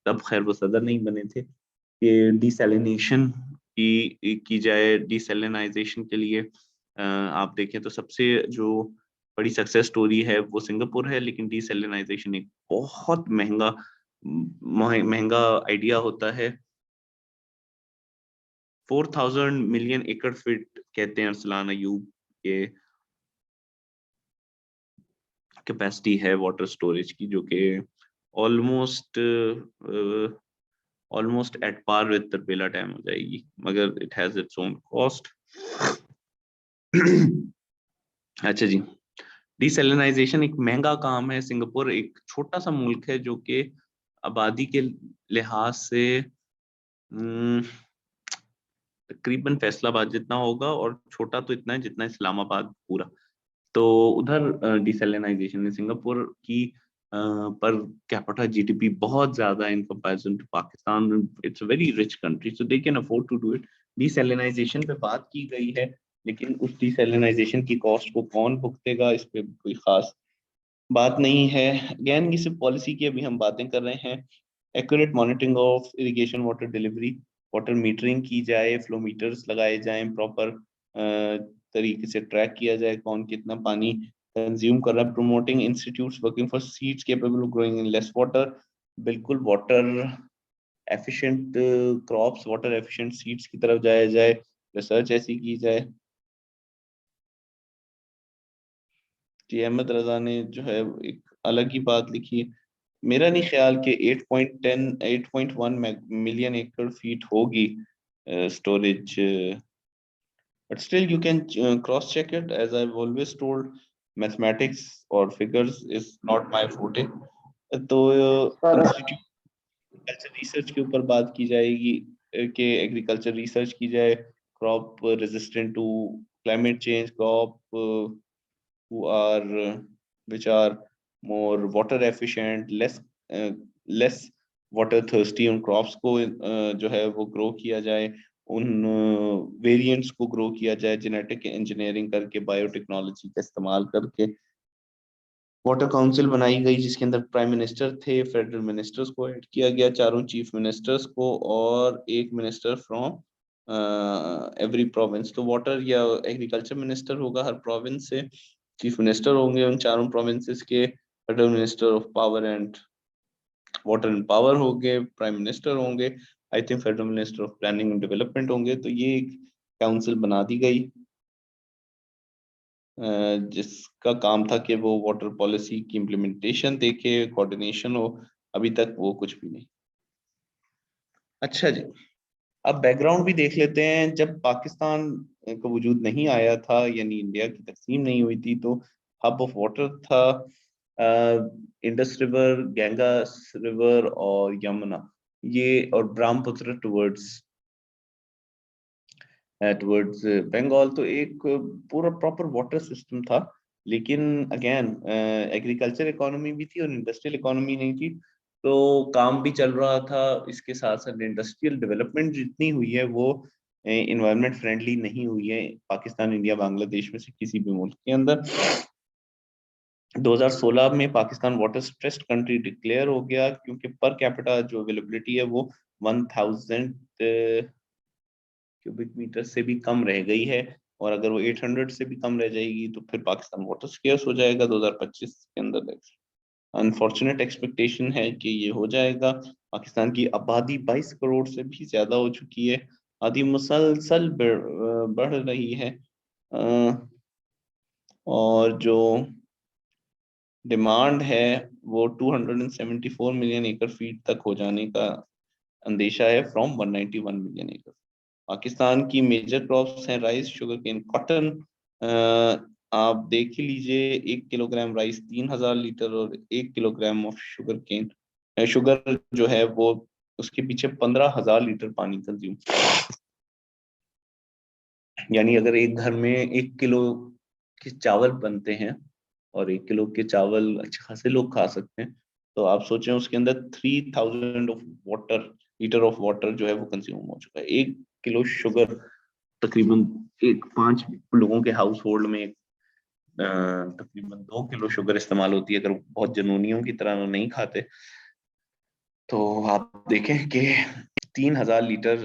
तब खैर वो सदर नहीं बने थे, कि डीसैलिनेशन की जाए। डीसैलिनाइजेशन के लिए आप देखें तो सबसे जो बड़ी सक्सेस स्टोरी है वो सिंगापुर है, लेकिन डीसैलिनाइजेशन एक बहुत महंगा आइडिया होता है। 4000 मिलियन एकड़ फीट कहते हैं अरसलान अयूब के कैपेसिटी है वाटर स्टोरेज की, जो कि almost almost at par with Tarbela dam हो जाएगी, मगर it has its own cost. अच्छा जी, डिसैलिनाइजेशन एक महंगा काम है। सिंगापुर एक छोटा सा मुल्क है जो कि आबादी के लिहाज से तकरीबन फैसलाबाद जितना होगा, और छोटा तो इतना है जितना इस्लामाबाद पूरा। तो उधर डिसैलिनाइजेशन में सिंगापुर की पर कैपिटा जीडीपी बहुत ज्यादा in comparison to Pakistan. It's a very rich country, so they can afford to do it. Desalinization पे बात की गई है, लेकिन उस डिसैलिनाइजेशन की कॉस्ट को कौन भुगतेगा, इस पे कोई खास बात नहीं है। अगेन ये सिर्फ पॉलिसी की अभी हम बातें कर रहे हैं। Accurate monitoring of irrigation water delivery, water metering की जाए, फ्लो मीटर्स लगाए जाएं, प्रॉपर तरीके से ट्रैक किया जाए कौन कितना पानी कंज्यूम कर रहा है। Promoting institutes working for seeds capable of growing in less water, बिल्कुल water efficient crops, water efficient seeds की तरफ जाया जाए, रिसर्च ऐसी की जाए। जी अहमद रजा ने जो है एक अलग ही बात लिखी है। मेरा नहीं ख्याल कि 8.1 मिलियन एकड़ फीट होगी storage, but still you can cross check it. As I've always told, mathematics or figures is not my forte. तो सर इंस्टीट्यूट एग्रीकल्चर रिसर्च के ऊपर बात की जाएगी कि एग्रीकल्चर रिसर्च की जाए, crop resistant to climate change, crop who are which are more water efficient, less water thirsty, उन क्रॉप्स को जो है वो ग्रो किया जाए, उन वेरिएंट्स को ग्रो किया जाए जेनेटिक इंजीनियरिंग करके, बायोटेक्नोलॉजी का इस्तेमाल करके। वाटर काउंसिल बनाई गई जिसके अंदर प्राइम मिनिस्टर थे, फेडरल मिनिस्टर्स को ऐड किया गया, चारों चीफ मिनिस्टर्स को, और एक मिनिस्टर फ्रॉम एवरी प्रोविंस। तो वाटर या एग्रीकल्चर मिनिस्टर होगा हर प्रोविंस से, चीफ मिनिस्टर होंगे उन चारों प्रोविंसेस के, federal minister of power and water and power होंगे, प्राइम मिनिस्टर होंगे, I think federal minister of planning and development होंगे। तो ये एक काउंसिल बना दी गई जिसका काम था कि वो वाटर पॉलिसी की इम्प्लीमेंटेशन देखे, कोऑर्डिनेशन हो। अभी तक वो कुछ भी नहीं। अच्छा जी, अब बैकग्राउंड भी देख लेते हैं। जब पाकिस्तान का वजूद नहीं आया था, यानी इंडिया की तकसीम नहीं हुई थी, तो हब ऑफ वाटर था इंडस रिवर, गंगा रिवर और यमुना, ये, और ब्रह्मपुत्र टुवर्ड्स बंगाल। तो एक पूरा प्रॉपर वाटर सिस्टम था। लेकिन अगेन एग्रीकल्चर इकोनॉमी भी थी और इंडस्ट्रियल इकोनॉमी नहीं थी, तो काम भी चल रहा था। इसके साथ साथ इंडस्ट्रियल डेवलपमेंट जितनी हुई है वो इन्वायरमेंट फ्रेंडली नहीं हुई है पाकिस्तान, इंडिया, बांग्लादेश में से किसी भी मुल्क के अंदर। 2016 में Pakistan water stressed country declare हो गया, क्योंकि पर कैपिटा जो अवेलेबिलिटी है वो 1000 क्यूबिक मीटर से भी कम रह गई है, और अगर वो 800 से भी कम रह जाएगी तो फिर पाकिस्तान वाटर स्केर्स हो जाएगा 2025 के अंदर। अनफॉर्चुनेट एक्सपेक्टेशन है कि ये हो जाएगा। पाकिस्तान की आबादी 22 करोड़ से भी ज्यादा हो चुकी है, आबादी मुसलसल बढ़ रही है, और जो डिमांड है वो 274 मिलियन एकड़ फीट तक हो जाने का अंदेशा है फ्रॉम 191 मिलियन एकड़। पाकिस्तान की मेजर क्रॉप्स हैं राइस, शुगर केन, कॉटन। आप देख ही लीजिए, 1 किलोग्राम राइस 3000 लीटर और 1 kilogram of sugar cane, sugar जो है वो उसके पीछे 15,000 लीटर पानी कंज्यूम। यानी अगर एक घर में 1 किलो के चावल बनते हैं और 1 किलो के चावल अच्छे खासे लोग खा सकते हैं, तो आप सोचें उसके अंदर 3000 of water, litre of water जो है वो कंज्यूम हो चुका है। 1 किलो शुगर तकरीबन 5 लोगों के हाउस होल्ड में तकरीबन 2 किलो शुगर इस्तेमाल होती है, अगर बहुत जनूनियों की तरह नहीं खाते। तो आप देखें कि 3000 लीटर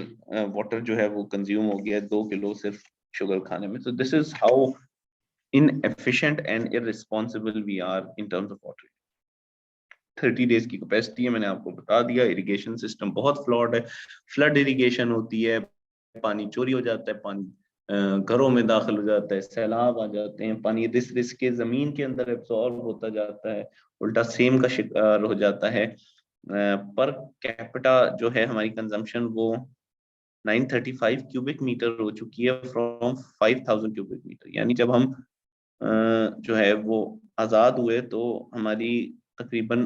वाटर जो है वो कंज्यूम हो गया 2 किलो सिर्फ शुगर खाने में। तो this is how inefficient and irresponsible we are in terms of water. 30 days की कैपेसिटी है, मैंने आपको बता दिया। इरिगेशन सिस्टम बहुत फ्लॉड है, फ्लड इरिगेशन होती है, पानी चोरी हो जाता है, पानी घरों में दाखिल हो जाता है, सैलाब आ जाते हैं, पानी रिस रिस के जमीन के अंदर एब्सॉर्ब होता जाता है, उल्टा सेम का शिकार हो जाता है। पर कैपिटा जो है हमारी कंजम्पशन वो 935 क्यूबिक मीटर हो चुकी है फ्रॉम 5000 क्यूबिक मीटर। यानी जब हम जो है वो आजाद हुए तो हमारी तकरीबन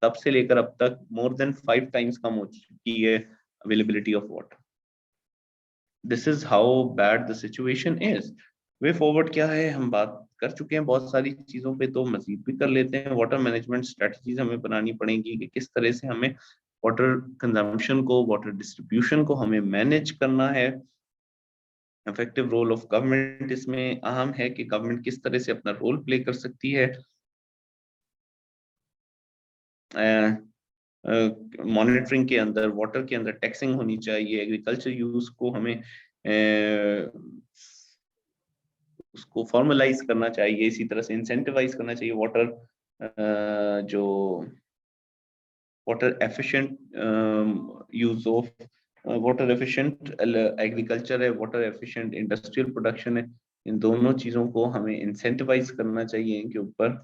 तब से लेकर अब तक मोर देन 5 टाइम्स कम हो चुकी है availability of water. This is how bad the situation is. Way forward क्या है, हम बात कर चुके हैं बहुत सारी चीजों पे, तो मजीद भी कर लेते हैं। वाटर मैनेजमेंट स्ट्रेटजीज हमें बनानी पड़ेगी कि किस तरह से हमें वाटर कंजम्पशन को, वाटर डिस्ट्रीब्यूशन को हमें मैनेज करना है। इफेक्टिव रोल ऑफ गवर्नमेंट इसमें अहम है कि गवर्नमेंट किस तरह से अपना रोल प्ले कर सकती है। मॉनिटरिंग के अंदर, वाटर के अंदर टैक्सिंग होनी चाहिए, एग्रीकल्चर यूज को हमें उसको फॉर्मलाइज करना चाहिए, इसी तरह से इंसेंटिवाइज करना चाहिए वाटर जो water efficient use of water efficient agriculture है, वाटर एफिशिएंट इंडस्ट्रियल प्रोडक्शन है, इन दोनों चीजों को हमें इंसेंटिवाइज करना चाहिए इनके ऊपर।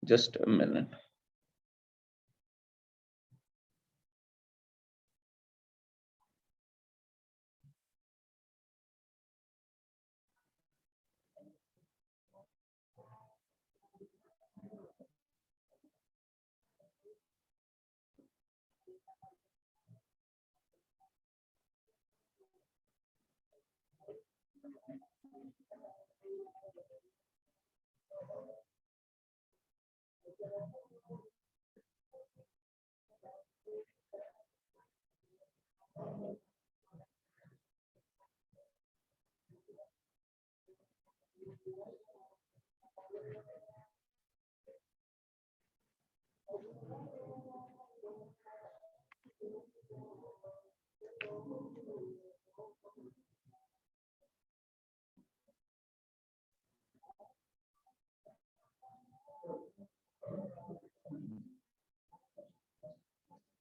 Just a minute.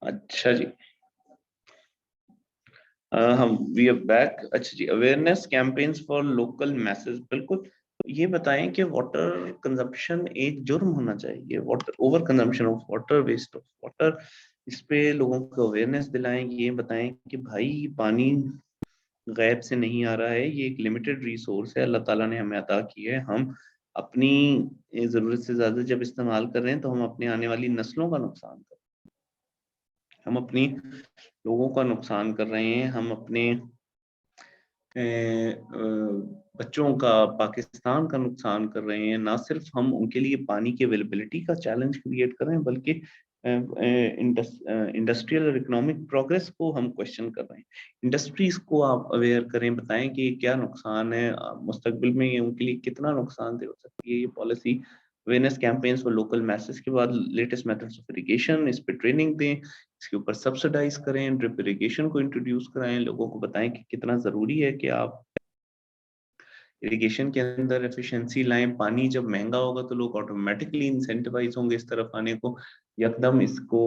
अच्छा जी, हम वी आर बैक। अच्छा जी, awareness campaigns for local message, बिल्कुल। ये बताएं कि वाटर कंजप्शन एक जुर्म होना चाहिए, water over consumption of water, waste of water, इस पे लोगों को अवेयरनेस दिलाएं। ये बताएं कि भाई पानी गैब से नहीं आ रहा है, ये एक लिमिटेड रिसोर्स है, अल्लाह ताला ने हमें अता की है। हम अपनी जरूरत से ज्यादा जब इस्तेमाल कर रहे हैं तो हम अपने आने वाली नस्लों का नुकसान कर रहे हैं, हम अपनी लोगों का नुकसान कर रहे हैं, हम अपने बच्चों का, पाकिस्तान का नुकसान कर रहे हैं। ना सिर्फ हम उनके लिए पानी की अवेलेबिलिटी का चैलेंज क्रिएट कर रहे हैं, बल्कि इंडस्ट्रियल और इकोनॉमिक प्रोग्रेस को हम क्वेश्चन कर रहे हैं। इंडस्ट्रीज को आप अवेयर करें, बताएं कि क्या नुकसान है, मुस्तकबिल में ये उनके लिए कितना नुकसानदेह हो सकती है ये policy. Awareness campaigns for local message के बाद लेटेस्ट मेथड्स ऑफ इरिगेशन, इस पे ट्रेनिंग दें, इसके ऊपर सब्सिडाइज करें, ड्रिप इरिगेशन को इंट्रोड्यूस कराएं, लोगों को बताएं कि कितना जरूरी है कि आप इरिगेशन के अंदर एफिशिएंसी लाएं। पानी जब महंगा होगा तो लोग ऑटोमेटिकली इंसेंटिवाइज होंगे इस तरफ आने को। यकदम इसको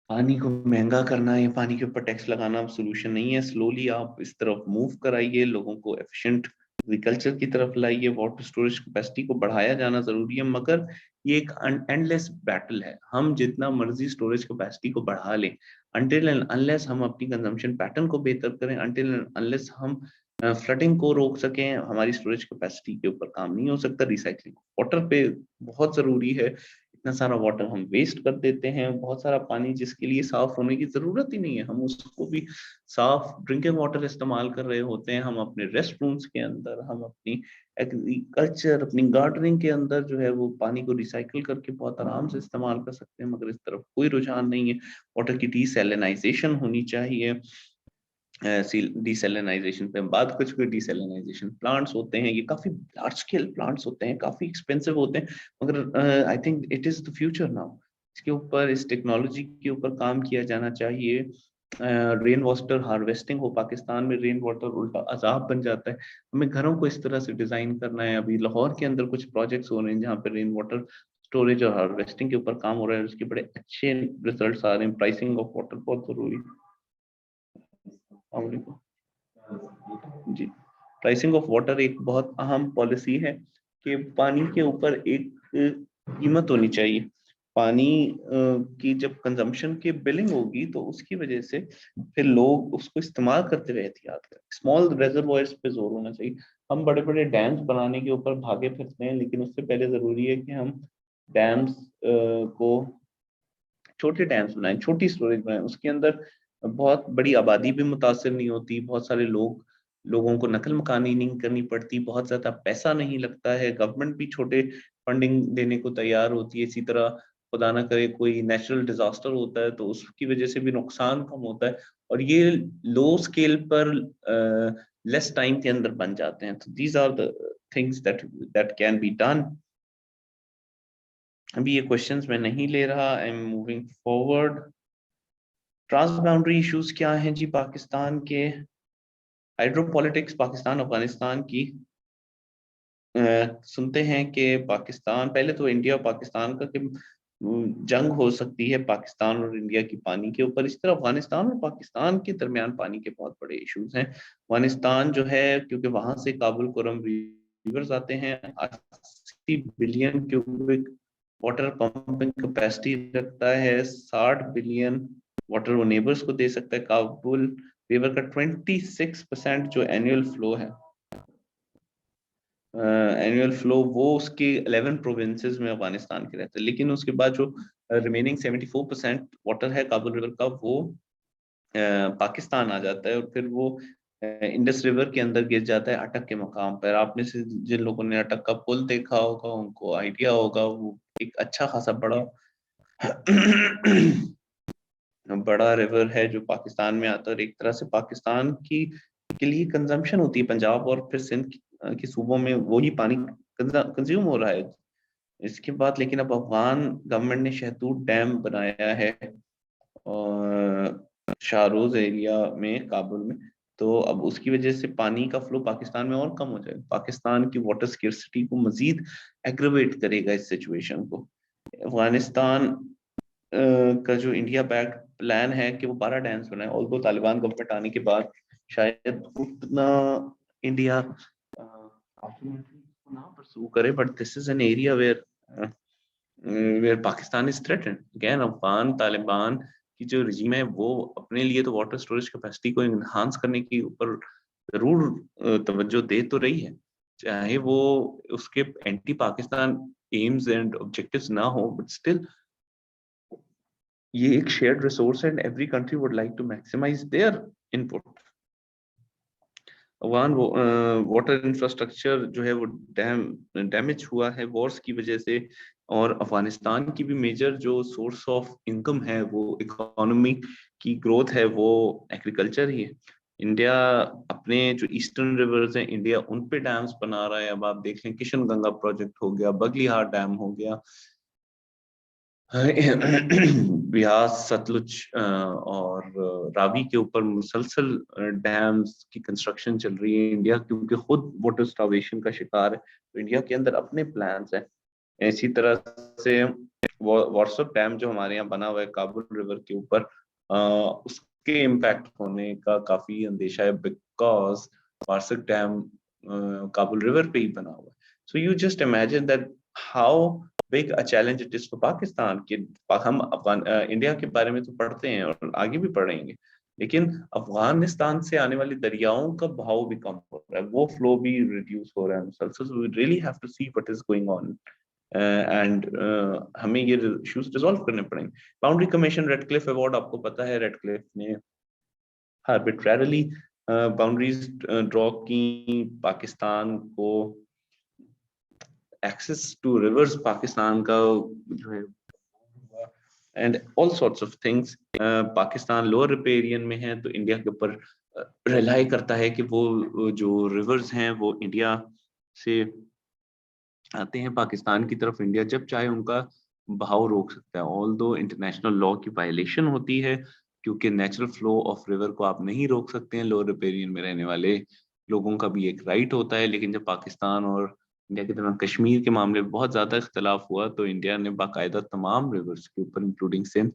पानी को महंगा करना या पानी के ऊपर टैक्स लगाना सोल्यूशन नहीं है। स्लोली आप इस तरफ मूव कराइए, लोगों को एफिशिएंट एग्रीकल्चर की तरफ लाइए, वाटर स्टोरेज कैपेसिटी को बढ़ाया जाना जरूरी है, मगर ये एक एंडलेस बैटल है। हम जितना मर्जी स्टोरेज कैपेसिटी को बढ़ा लें, अनटिल एंड अनलेस हम अपनी कंजम्पशन पैटर्न को बेहतर करें, अनटिल एंड अनलेस हम फ्लडिंग को रोक सकें, हमारी स्टोरेज कैपेसिटी के ऊपर काम नहीं हो सकता। रिसाइकलिंग वाटर पे बहुत जरूरी है। इतना सारा वाटर हम वेस्ट कर देते हैं, बहुत सारा पानी जिसके लिए साफ होने की जरूरत ही नहीं है, हम उसको भी साफ ड्रिंकिंग वाटर इस्तेमाल कर रहे होते हैं। हम अपने रेस्ट रूम्स के अंदर, हम अपनी एग्रीकल्चर, अपनी गार्डनिंग के अंदर जो है वो पानी को रिसाइकिल करके बहुत आराम से इस्तेमाल कर सकते हैं, मगर इस तरफ कोई रुझान नहीं है। वाटर की डीसैलिनाइजेशन होनी चाहिए। डीसैलिनाइजेशन पे बात, कुछ डीसैलिनाइजेशन प्लांट्स होते हैं, ये काफी लार्ज स्केल प्लांट्स होते हैं, काफी एक्सपेंसिव होते हैं, मगर I think it is the future now. इसके ऊपर, इस टेक्नोलॉजी के ऊपर काम किया जाना चाहिए। रेन वाटर हार्वेस्टिंग हो, पाकिस्तान में रेन वाटर उल्टा अजाब बन जाता है। हमें घरों को इस तरह से डिजाइन करना है। अभी लाहौर के अंदर कुछ प्रोजेक्ट्स हो रहे हैं जहाँ पे रेन वाटर स्टोरेज और हार्वेस्टिंग के ऊपर काम हो रहा है, उसके बड़े अच्छे रिजल्ट्स आ रहे हैं। प्राइसिंग ऑफ वाटर बहुत जरूरी है। जी, प्राइसिंग ऑफ वाटर एक बहुत अहम पॉलिसी है कि पानी के ऊपर एक कीमत होनी चाहिए। पानी की जब कंजम्पशन की बिलिंग होगी तो उसकी वजह से फिर लोग उसको इस्तेमाल करते हुए एहतियात करें। स्मॉल रिजर्वॉयर्स पे जोर होना चाहिए। हम बड़े बड़े डैम्स बनाने के ऊपर भागे फिरते हैं, लेकिन उससे पहले जरूरी है कि हम डैम्स को, छोटे डैम्स बनाएं, छोटी स्टोरेज बनाएं, उसके अंदर बहुत बड़ी आबादी भी मुतासिर नहीं होती, बहुत सारे लोगों को नकल मकानी नहीं करनी पड़ती, बहुत ज्यादा पैसा नहीं लगता है, गवर्नमेंट भी छोटे फंडिंग देने को तैयार होती है। इसी तरह खुदा ना करे कोई नेचुरल डिजास्टर होता है तो उसकी वजह से भी नुकसान कम होता है। और ये लो स्केल पर लेस टाइम के अंदर बन जाते हैं। तो these are the things that can be done. अभी ये क्वेश्चंस मैं नहीं ले रहा, I am moving forward. Trans boundary issues क्या हैं जी पाकिस्तान के? हाइड्रोपॉलिटिक्स पाकिस्तान अफगानिस्तान की सुनते हैं कि पाकिस्तान, पहले तो इंडिया और पाकिस्तान का कि जंग हो सकती है पाकिस्तान और इंडिया की पानी के ऊपर। इस तरह अफगानिस्तान और पाकिस्तान के दरमियान पानी के बहुत बड़े इश्यूज हैं। अफगानिस्तान जो है, क्योंकि वहां से काबुल कोरम रिवर्स आते हैं, 80 billion cubic water pumping capacity रखता है, 60 बिलियन वाटर वो नेबर्स को दे सकता है। काबुल रिवर का 26% जो एनुअल फ्लो है, एनुअल फ्लो, वो उसके 11 प्रोविंसेस में अफगानिस्तान के रहते हैं। लेकिन उसके बाद जो रिमेनिंग 74% वाटर है काबुल रिवर का, वो पाकिस्तान आ जाता है और फिर वो इंडस रिवर के अंदर गिर जाता है अटक के मकाम पर। आप में से जिन लोगों ने अटक का पुल देखा होगा उनको आइडिया होगा, वो एक अच्छा खासा बड़ा बड़ा रिवर है जो पाकिस्तान में आता है और एक तरह से पाकिस्तान की के लिए कंजम्पशन होती है। पंजाब और फिर सिंध के सूबों में वही पानी कंज्यूम हो रहा है। इसके बाद लेकिन अब अफगान गवर्नमेंट ने शहतूत डैम बनाया है और शाहरोज एरिया में, काबुल में। तो अब उसकी वजह से पानी का फ्लो पाकिस्तान में और कम हो जाएगा। पाकिस्तान की वाटर स्केर्सिटी को मजीद एग्रवेट करेगा इस सिचुएशन को। अफगानिस्तान का जो इंडिया बैक्ड प्लान है कि वो 12 डैम्स बनाए, ऑल्दो तालिबान गवर्नमेंट आने के बाद शायद उतना इंडिया ना परसू करे, but this is an area where Pakistan is threatened. Again Afghan Taliban की जो रिजीम है वो अपने लिए तो वाटर स्टोरेज कैपेसिटी को इनहांस करने के ऊपर जरूर तवज्जो दे तो रही है, चाहे वो उसके anti Pakistan aims and objectives ना हो, बट स्टिल ये एक shared resource and every country would like to maximise their input. Afghan water infrastructure जो है वो डैमेज हुआ है वॉर्स की वजह से, और अफगानिस्तान की भी मेजर जो सोर्स ऑफ इनकम है, वो इकोनॉमी की ग्रोथ है, वो एग्रीकल्चर ही है। इंडिया अपने जो ईस्टर्न रिवर्स हैं, इंडिया उन पे डैम्स बना रहा है। अब आप देख लें, किशन गंगा प्रोजेक्ट हो गया, बगलीहार डैम हो गया, ब्यास, सतलुज और रावी के ऊपर मुसलसल डैम्स की कंस्ट्रक्शन चल रही है। इंडिया क्योंकि खुद वाटर स्टार्वेशन का शिकार है, तो इंडिया के अंदर अपने प्लान्स हैं। इसी तरह से वार्सप डैम जो हमारे यहाँ बना हुआ है काबुल रिवर के ऊपर, उसके इम्पैक्ट होने का काफी अंदेशा है, बिकॉज वार्सप डैम काबुल रिवर पे ही बना हुआ है। So you just imagine that how big a challenge it is for Pakistan कि हम इंडिया के बारे में तो पढ़ते हैं और आगे भी पढ़ेंगे, लेकिन अफगानिस्तान से आने वाली दरियाओं का बहाव भी कम हो रहा है, वो फ्लो भी रिड्यूस हो रहा है मुसलसल। So we really have to see what is going on and हमें ये इश्यूज रिजॉल्व करने पड़ेंगे। बाउंड्री कमीशन रेडक्लिफ अवार्ड, आपको पता है रेडक्लिफ ने आर्बिट्ररली बाउंड्रीज ड्रॉ की, पाकिस्तान को एक्सेस टू रिवर्स पाकिस्तान का जो है, and all sorts of things. Pakistan lower riparian में है, तो इंडिया के ऊपर रिलाई करता है कि वो जो रिवर्स हैं वो इंडिया से आते हैं पाकिस्तान की तरफ। इंडिया जब चाहे उनका बहाव रोक सकता है, ऑल्दो इंटरनेशनल लॉ की वायलेशन होती है, क्योंकि नेचुरल फ्लो ऑफ रिवर को आप नहीं रोक सकते हैं। लोअर रिपेरियन में रहने वाले लोगों का भी एक राइट होता है। लेकिन जब पाकिस्तान और इंडिया के दरमियान कश्मीर के मामले में बहुत ज्यादा इख्तलाफ हुआ, तो इंडिया ने बाकायदा तमाम रिवर्स के ऊपर इंक्लूडिंग सिंध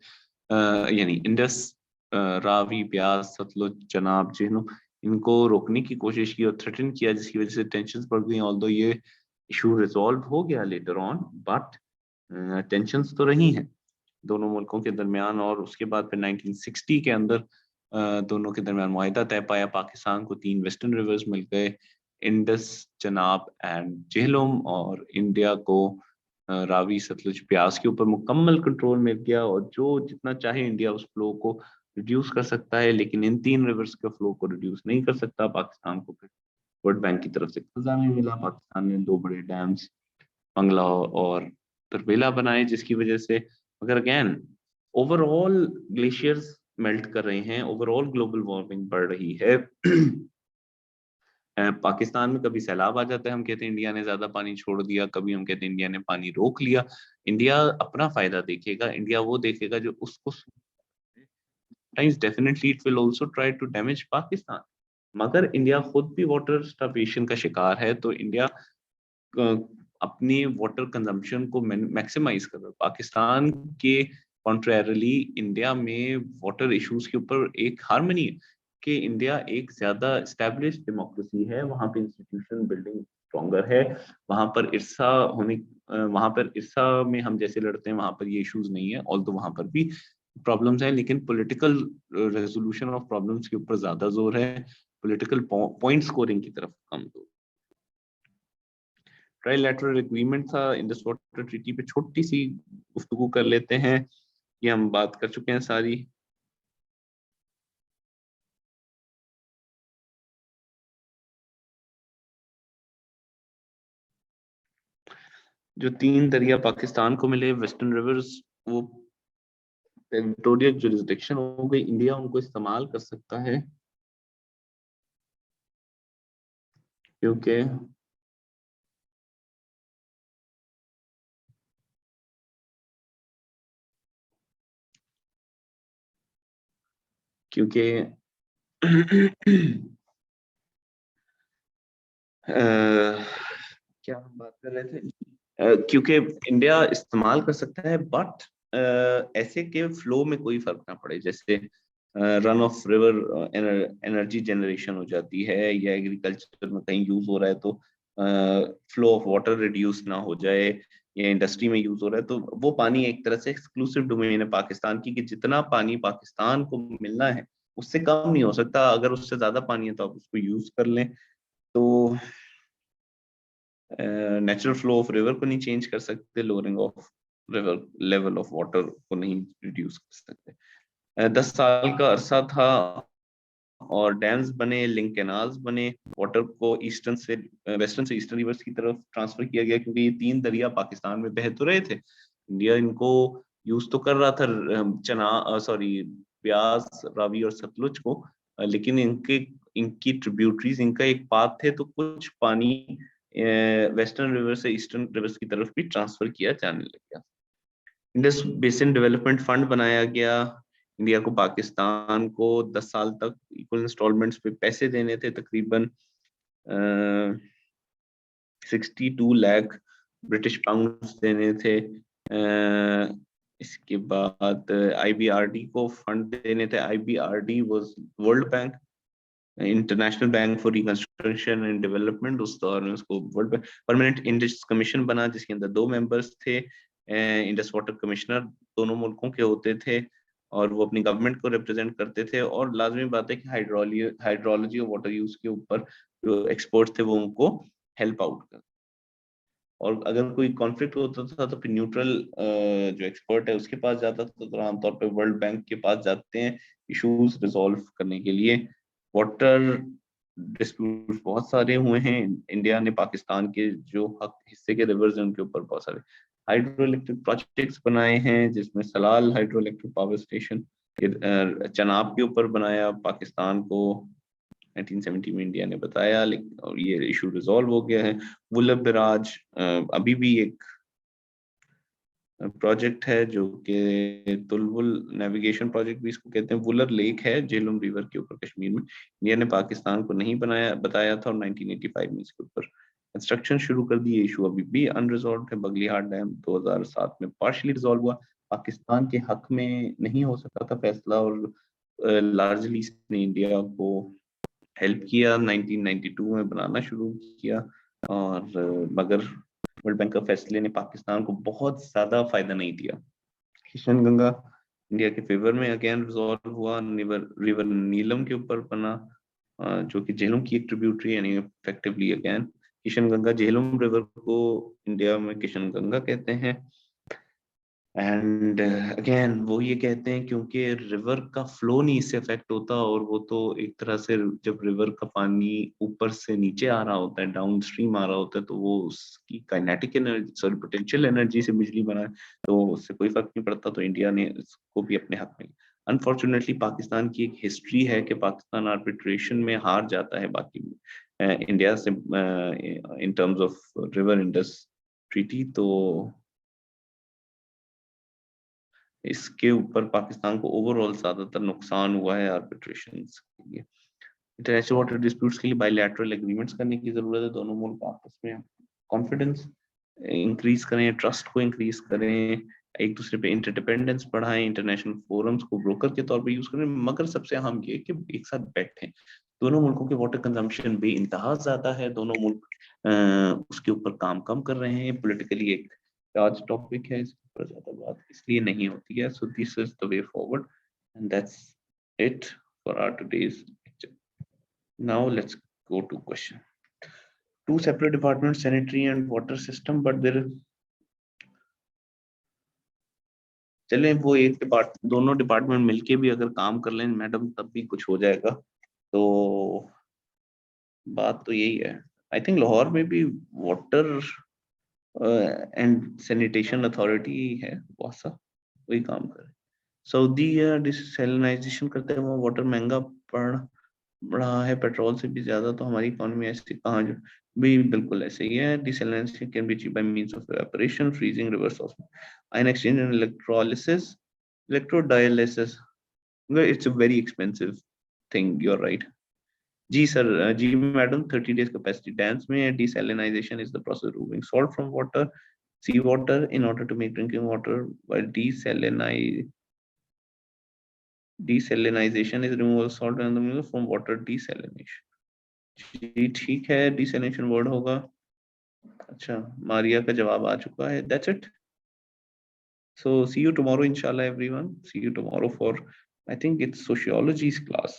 यानी इंडस, रावी, ब्यास, सतलुज, चनाब, झेलम, इनको रोकने की कोशिश की और थ्रेटन किया, जिसकी वजह से टेंशन बढ़ गई। ऑल्दो ये इशू रिजॉल्व हो गया लेटर ऑन, बट टेंशंस तो रही हैं दोनों मुल्कों के दरमियान। और उसके बाद फिर 1960 के अंदर दोनों के दरमियान मुआहिदा तय पाया। पाकिस्तान को 3 वेस्टर्न रिवर्स मिल गए, इंडस, चनाब एंड झेलम, और इंडिया को रावी, सतलुज, ब्यास के ऊपर मुकम्मल कंट्रोल मिल गया। और जो जितना चाहे इंडिया उस फ्लो को रिड्यूस कर सकता है, लेकिन इन 3 रिवर्स के फ्लो को रिड्यूस नहीं कर सकता। पाकिस्तान को फिर वर्ल्ड बैंक की तरफ से कर्जा भी मिला। पाकिस्तान ने 2 बड़े डैम्स मंगला और तरबेला बनाए, जिसकी वजह से, मगर अगेन ओवरऑल ग्लेशियर्स मेल्ट कर रहे हैं, ओवरऑल ग्लोबल वार्मिंग बढ़ रही है। पाकिस्तान में कभी सैलाब आ जाता है, हम कहते हैं इंडिया ने ज्यादा पानी छोड़ दिया, कभी हम कहते हैं इंडिया ने पानी रोक लिया। इंडिया अपना फायदा देखेगा, इंडिया वो देखेगा जो उसको, times definitely it will also try to damage Pakistan. मगर इंडिया खुद भी वाटर स्टार्वेशन का शिकार है, तो इंडिया अपनी वाटर कंजम्पशन को मैक्सिमाइज कर रहा है। पाकिस्तान के कॉन्ट्रेरली इंडिया में वाटर इश्यूज के ऊपर एक हार्मनी है कि इंडिया एक ज्यादा एस्टेब्लिश डेमोक्रेसी है, वहां पे इंस्टीट्यूशन बिल्डिंग स्ट्रॉन्गर है, वहां पर इर्सा होने वहां पर इर्सा में हम जैसे लड़ते हैं वहां पर ये इश्यूज नहीं है, ऑल्दो वहां पर भी प्रॉब्लम्स हैं, लेकिन पॉलिटिकल रेजोल्यूशन ऑफ प्रॉब्लम्स के ऊपर ज्यादा जोर है, पॉलिटिकल पॉइंट स्कोरिंग की तरफ कम जोर। ट्राइलैटरल एग्रीमेंट था इंडस वाटर ट्रीटी पे, छोटी सी गुफ्तगू कर लेते हैं, ये हम बात कर चुके हैं सारी। जो 3 दरिया पाकिस्तान को मिले वेस्टर्न रिवर्स, वो टेरिटोरियल जुरिसडिक्शन हो गई, इंडिया उनको इस्तेमाल कर सकता है क्योंकि क्योंकि क्या हम बात कर रहे थे, क्योंकि इंडिया इस्तेमाल कर सकता है, बट ऐसे के फ्लो में कोई फर्क ना पड़े, जैसे run of river energy generation हो जाती है, या एग्रीकल्चर में कहीं यूज हो रहा है तो फ्लो ऑफ वाटर रिड्यूस ना हो जाए, या इंडस्ट्री में यूज हो रहा है तो वो पानी एक तरह से एक्सक्लूसिव डोमेन है पाकिस्तान की, कि जितना पानी पाकिस्तान को मिलना है उससे कम नहीं हो सकता, अगर उससे ज्यादा पानी है तो आप उसको यूज कर लें। तो नेचुरल फ्लो ऑफ रिवर को नहीं चेंज कर सकते, lowering of river level of water को नहीं रिड्यूस कर सकते। 10 साल का अरसा था और डैम्स बने, लिंक कैनाल्स बने, वाटर को ईस्टर्न से वेस्टर्न से ईस्टर्न रिवर्स की तरफ ट्रांसफर किया गया, क्योंकि ये 3 दरिया पाकिस्तान में बह तो रहे थे, इंडिया इनको यूज तो कर रहा था, ब्यास, रावी और सतलुज को, लेकिन इनकी ट्रिब्यूटरीज, इनका एक पाथ थे, तो कुछ पानी वेस्टर्न रिवर से ईस्टर्न रिवर्स की तरफ भी ट्रांसफर किया जाने लग गया। इंडस बेसिन डेवलपमेंट फंड बनाया गया, इंडिया को पाकिस्तान को 10 साल तक इक्वल इंस्टॉलमेंट्स पे पैसे देने थे, तकरीबन 62 लाख ब्रिटिश पाउंड्स देने थे। इसके बाद आईबीआरडी को फंड देने थे, IBRD was world bank, international bank for reconstruction and development, उस दौर में उसको world bank. Permanent Indus commission बना जिसके अंदर 2 मेंबर्स थे, इंडस वाटर कमिश्नर दोनों मुल्कों के होते थे और वो अपनी गवर्नमेंट को रिप्रेजेंट करते थे, और लाजमी बात है कि हाइड्रोलॉजी और वाटर यूज के ऊपर जो एक्सपर्ट थे वो उनको हेल्प आउट कर, और अगर कोई कॉन्फ्लिक्ट होता था तो फिर न्यूट्रल जो एक्सपर्ट है उसके पास जाता था, तो आमतौर पे वर्ल्ड बैंक के पास जाते हैं इश्यूज रिजॉल्व करने के लिए। वाटर डिस्प्यूट बहुत सारे हुए हैं, इंडिया ने पाकिस्तान के जो हक हिस्से के रिवर्स हैं उनके ऊपर बहुत सारे हाइड्रो इलेक्ट्रिक प्रोजेक्ट्स बनाए हैं, जिसमें Salal hydro electric power station Chenab के ऊपर बनाया पाकिस्तान को 1970 में इंडिया ने बताया, लेकिन और ये इशू रिजॉल्व हो गया है। वुलर बराज अभी भी एक प्रोजेक्ट है जो कि तुलवुल नेविगेशन प्रोजेक्ट भी इसको कहते हैं, वुलर लेक है झेलम रिवर के ऊपर कश्मीर में, इंडिया ने पाकिस्तान को नहीं बताया था, और 1985 में इसके ऊपर कंस्ट्रक्शन शुरू कर दी। इशू अभी भी अनरिजॉल्व है। बगलीहाट डैम 2007 में पार्शली रिजॉल्व हुआ, पाकिस्तान के हक में नहीं हो सका था फैसला, और लार्जली इसने इंडिया को हेल्प किया, 1992 में बनाना शुरू किया, और मगर वर्ल्ड बैंक के फैसले ने पाकिस्तान को बहुत ज्यादा फायदा नहीं दिया। किशन गंगा इंडिया के फेवर में अगेन रिजॉल्व हुआ, रिवर नीलम के ऊपर बना, जो कि झेलम की एक ट्रिब्यूटरी यानी effectively again Kishan Ganga, Jhelum river को इंडिया में किशन गंगा कहते हैं। एंड अगेन वो ये कहते हैं क्योंकि रिवर का फ्लो नहीं इससे अफेक्ट होता, और वो तो एक तरह से जब रिवर का पानी ऊपर से नीचे आ रहा होता है, डाउन स्ट्रीम आ रहा होता है, तो वो उसकी kinetic energy sorry potential energy से बिजली बनाए, तो उससे कोई फर्क नहीं पड़ता, तो इंडिया ने इसको भी अपने हक में। अनफॉर्चुनेटली पाकिस्तान की एक हिस्ट्री है कि पाकिस्तान आर्बिट्रेशन में हार जाता है बाकी इंडिया से in terms of river Indus treaty. तो इसके ऊपर पाकिस्तान को ओवरऑल ज्यादातर नुकसान हुआ है आर्बिट्रेशंस के लिए। इंटरनेशनल वाटर डिस्प्यूट्स के लिए बायलैटरल एग्रीमेंट्स करने की जरूरत है। दोनों मुल्क आपस में कॉन्फिडेंस इंक्रीज करें, ट्रस्ट को इंक्रीज करें, एक दूसरे पे इंटरडिपेंडेंस बढ़ाएं, इंटरनेशनल फोरम्स को ब्रोकर के तौर पे यूज करें। मगर सबसे अहम ये कि एक साथ बैठें। दोनों मुल्कों के वाटर कंजम्पशन बेइंतहा ज्यादा है, दोनों मुल्क उसके ऊपर काम कम कर रहे हैं। पॉलिटिकली एक चार्ज टॉपिक है, इस पर ज्यादा बात इसलिए नहीं होती है। So this is the way forward and that's it for our today's lecture. Now let's go to question. Two separate departments, sanitary and water system, but there चलें वो एक दोनों डिपार्टमेंट मिलके भी अगर काम कर लें मैडम तब भी कुछ हो जाएगा। तो बात तो यही है। आई थिंक लाहौर में भी वाटर एंड सैनिटेशन अथॉरिटी है, बहुत सा वही काम करे। सऊदी डिसैलिनाइजेशन करते हैं, वो वाटर महंगा पड़ रहा है पेट्रोल से भी ज्यादा। तो हमारी इकोनॉमी ऐसी कहाँ जो भी बिल्कुल ऐसे ही है। Desalination can be achieved by means of evaporation, freezing, reverse osmosis, ion exchange and electrolysis, electrodialysis. It's a very expensive thing, you are right. जी सर, जी मैडम, 30 days कैपेसिटी डैम्स में desalinization is the process removing salt from water, sea water in order to make drinking water, while desalination is removal of salt and the from water desalination। जी ठीक है, desalination word होगा। अच्छा, मारिया का जवाब आ चुका है। That's it. So see you tomorrow, inshallah, everyone. See you tomorrow for, I think it's sociology's class.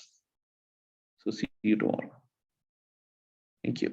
So see you tomorrow. Thank you.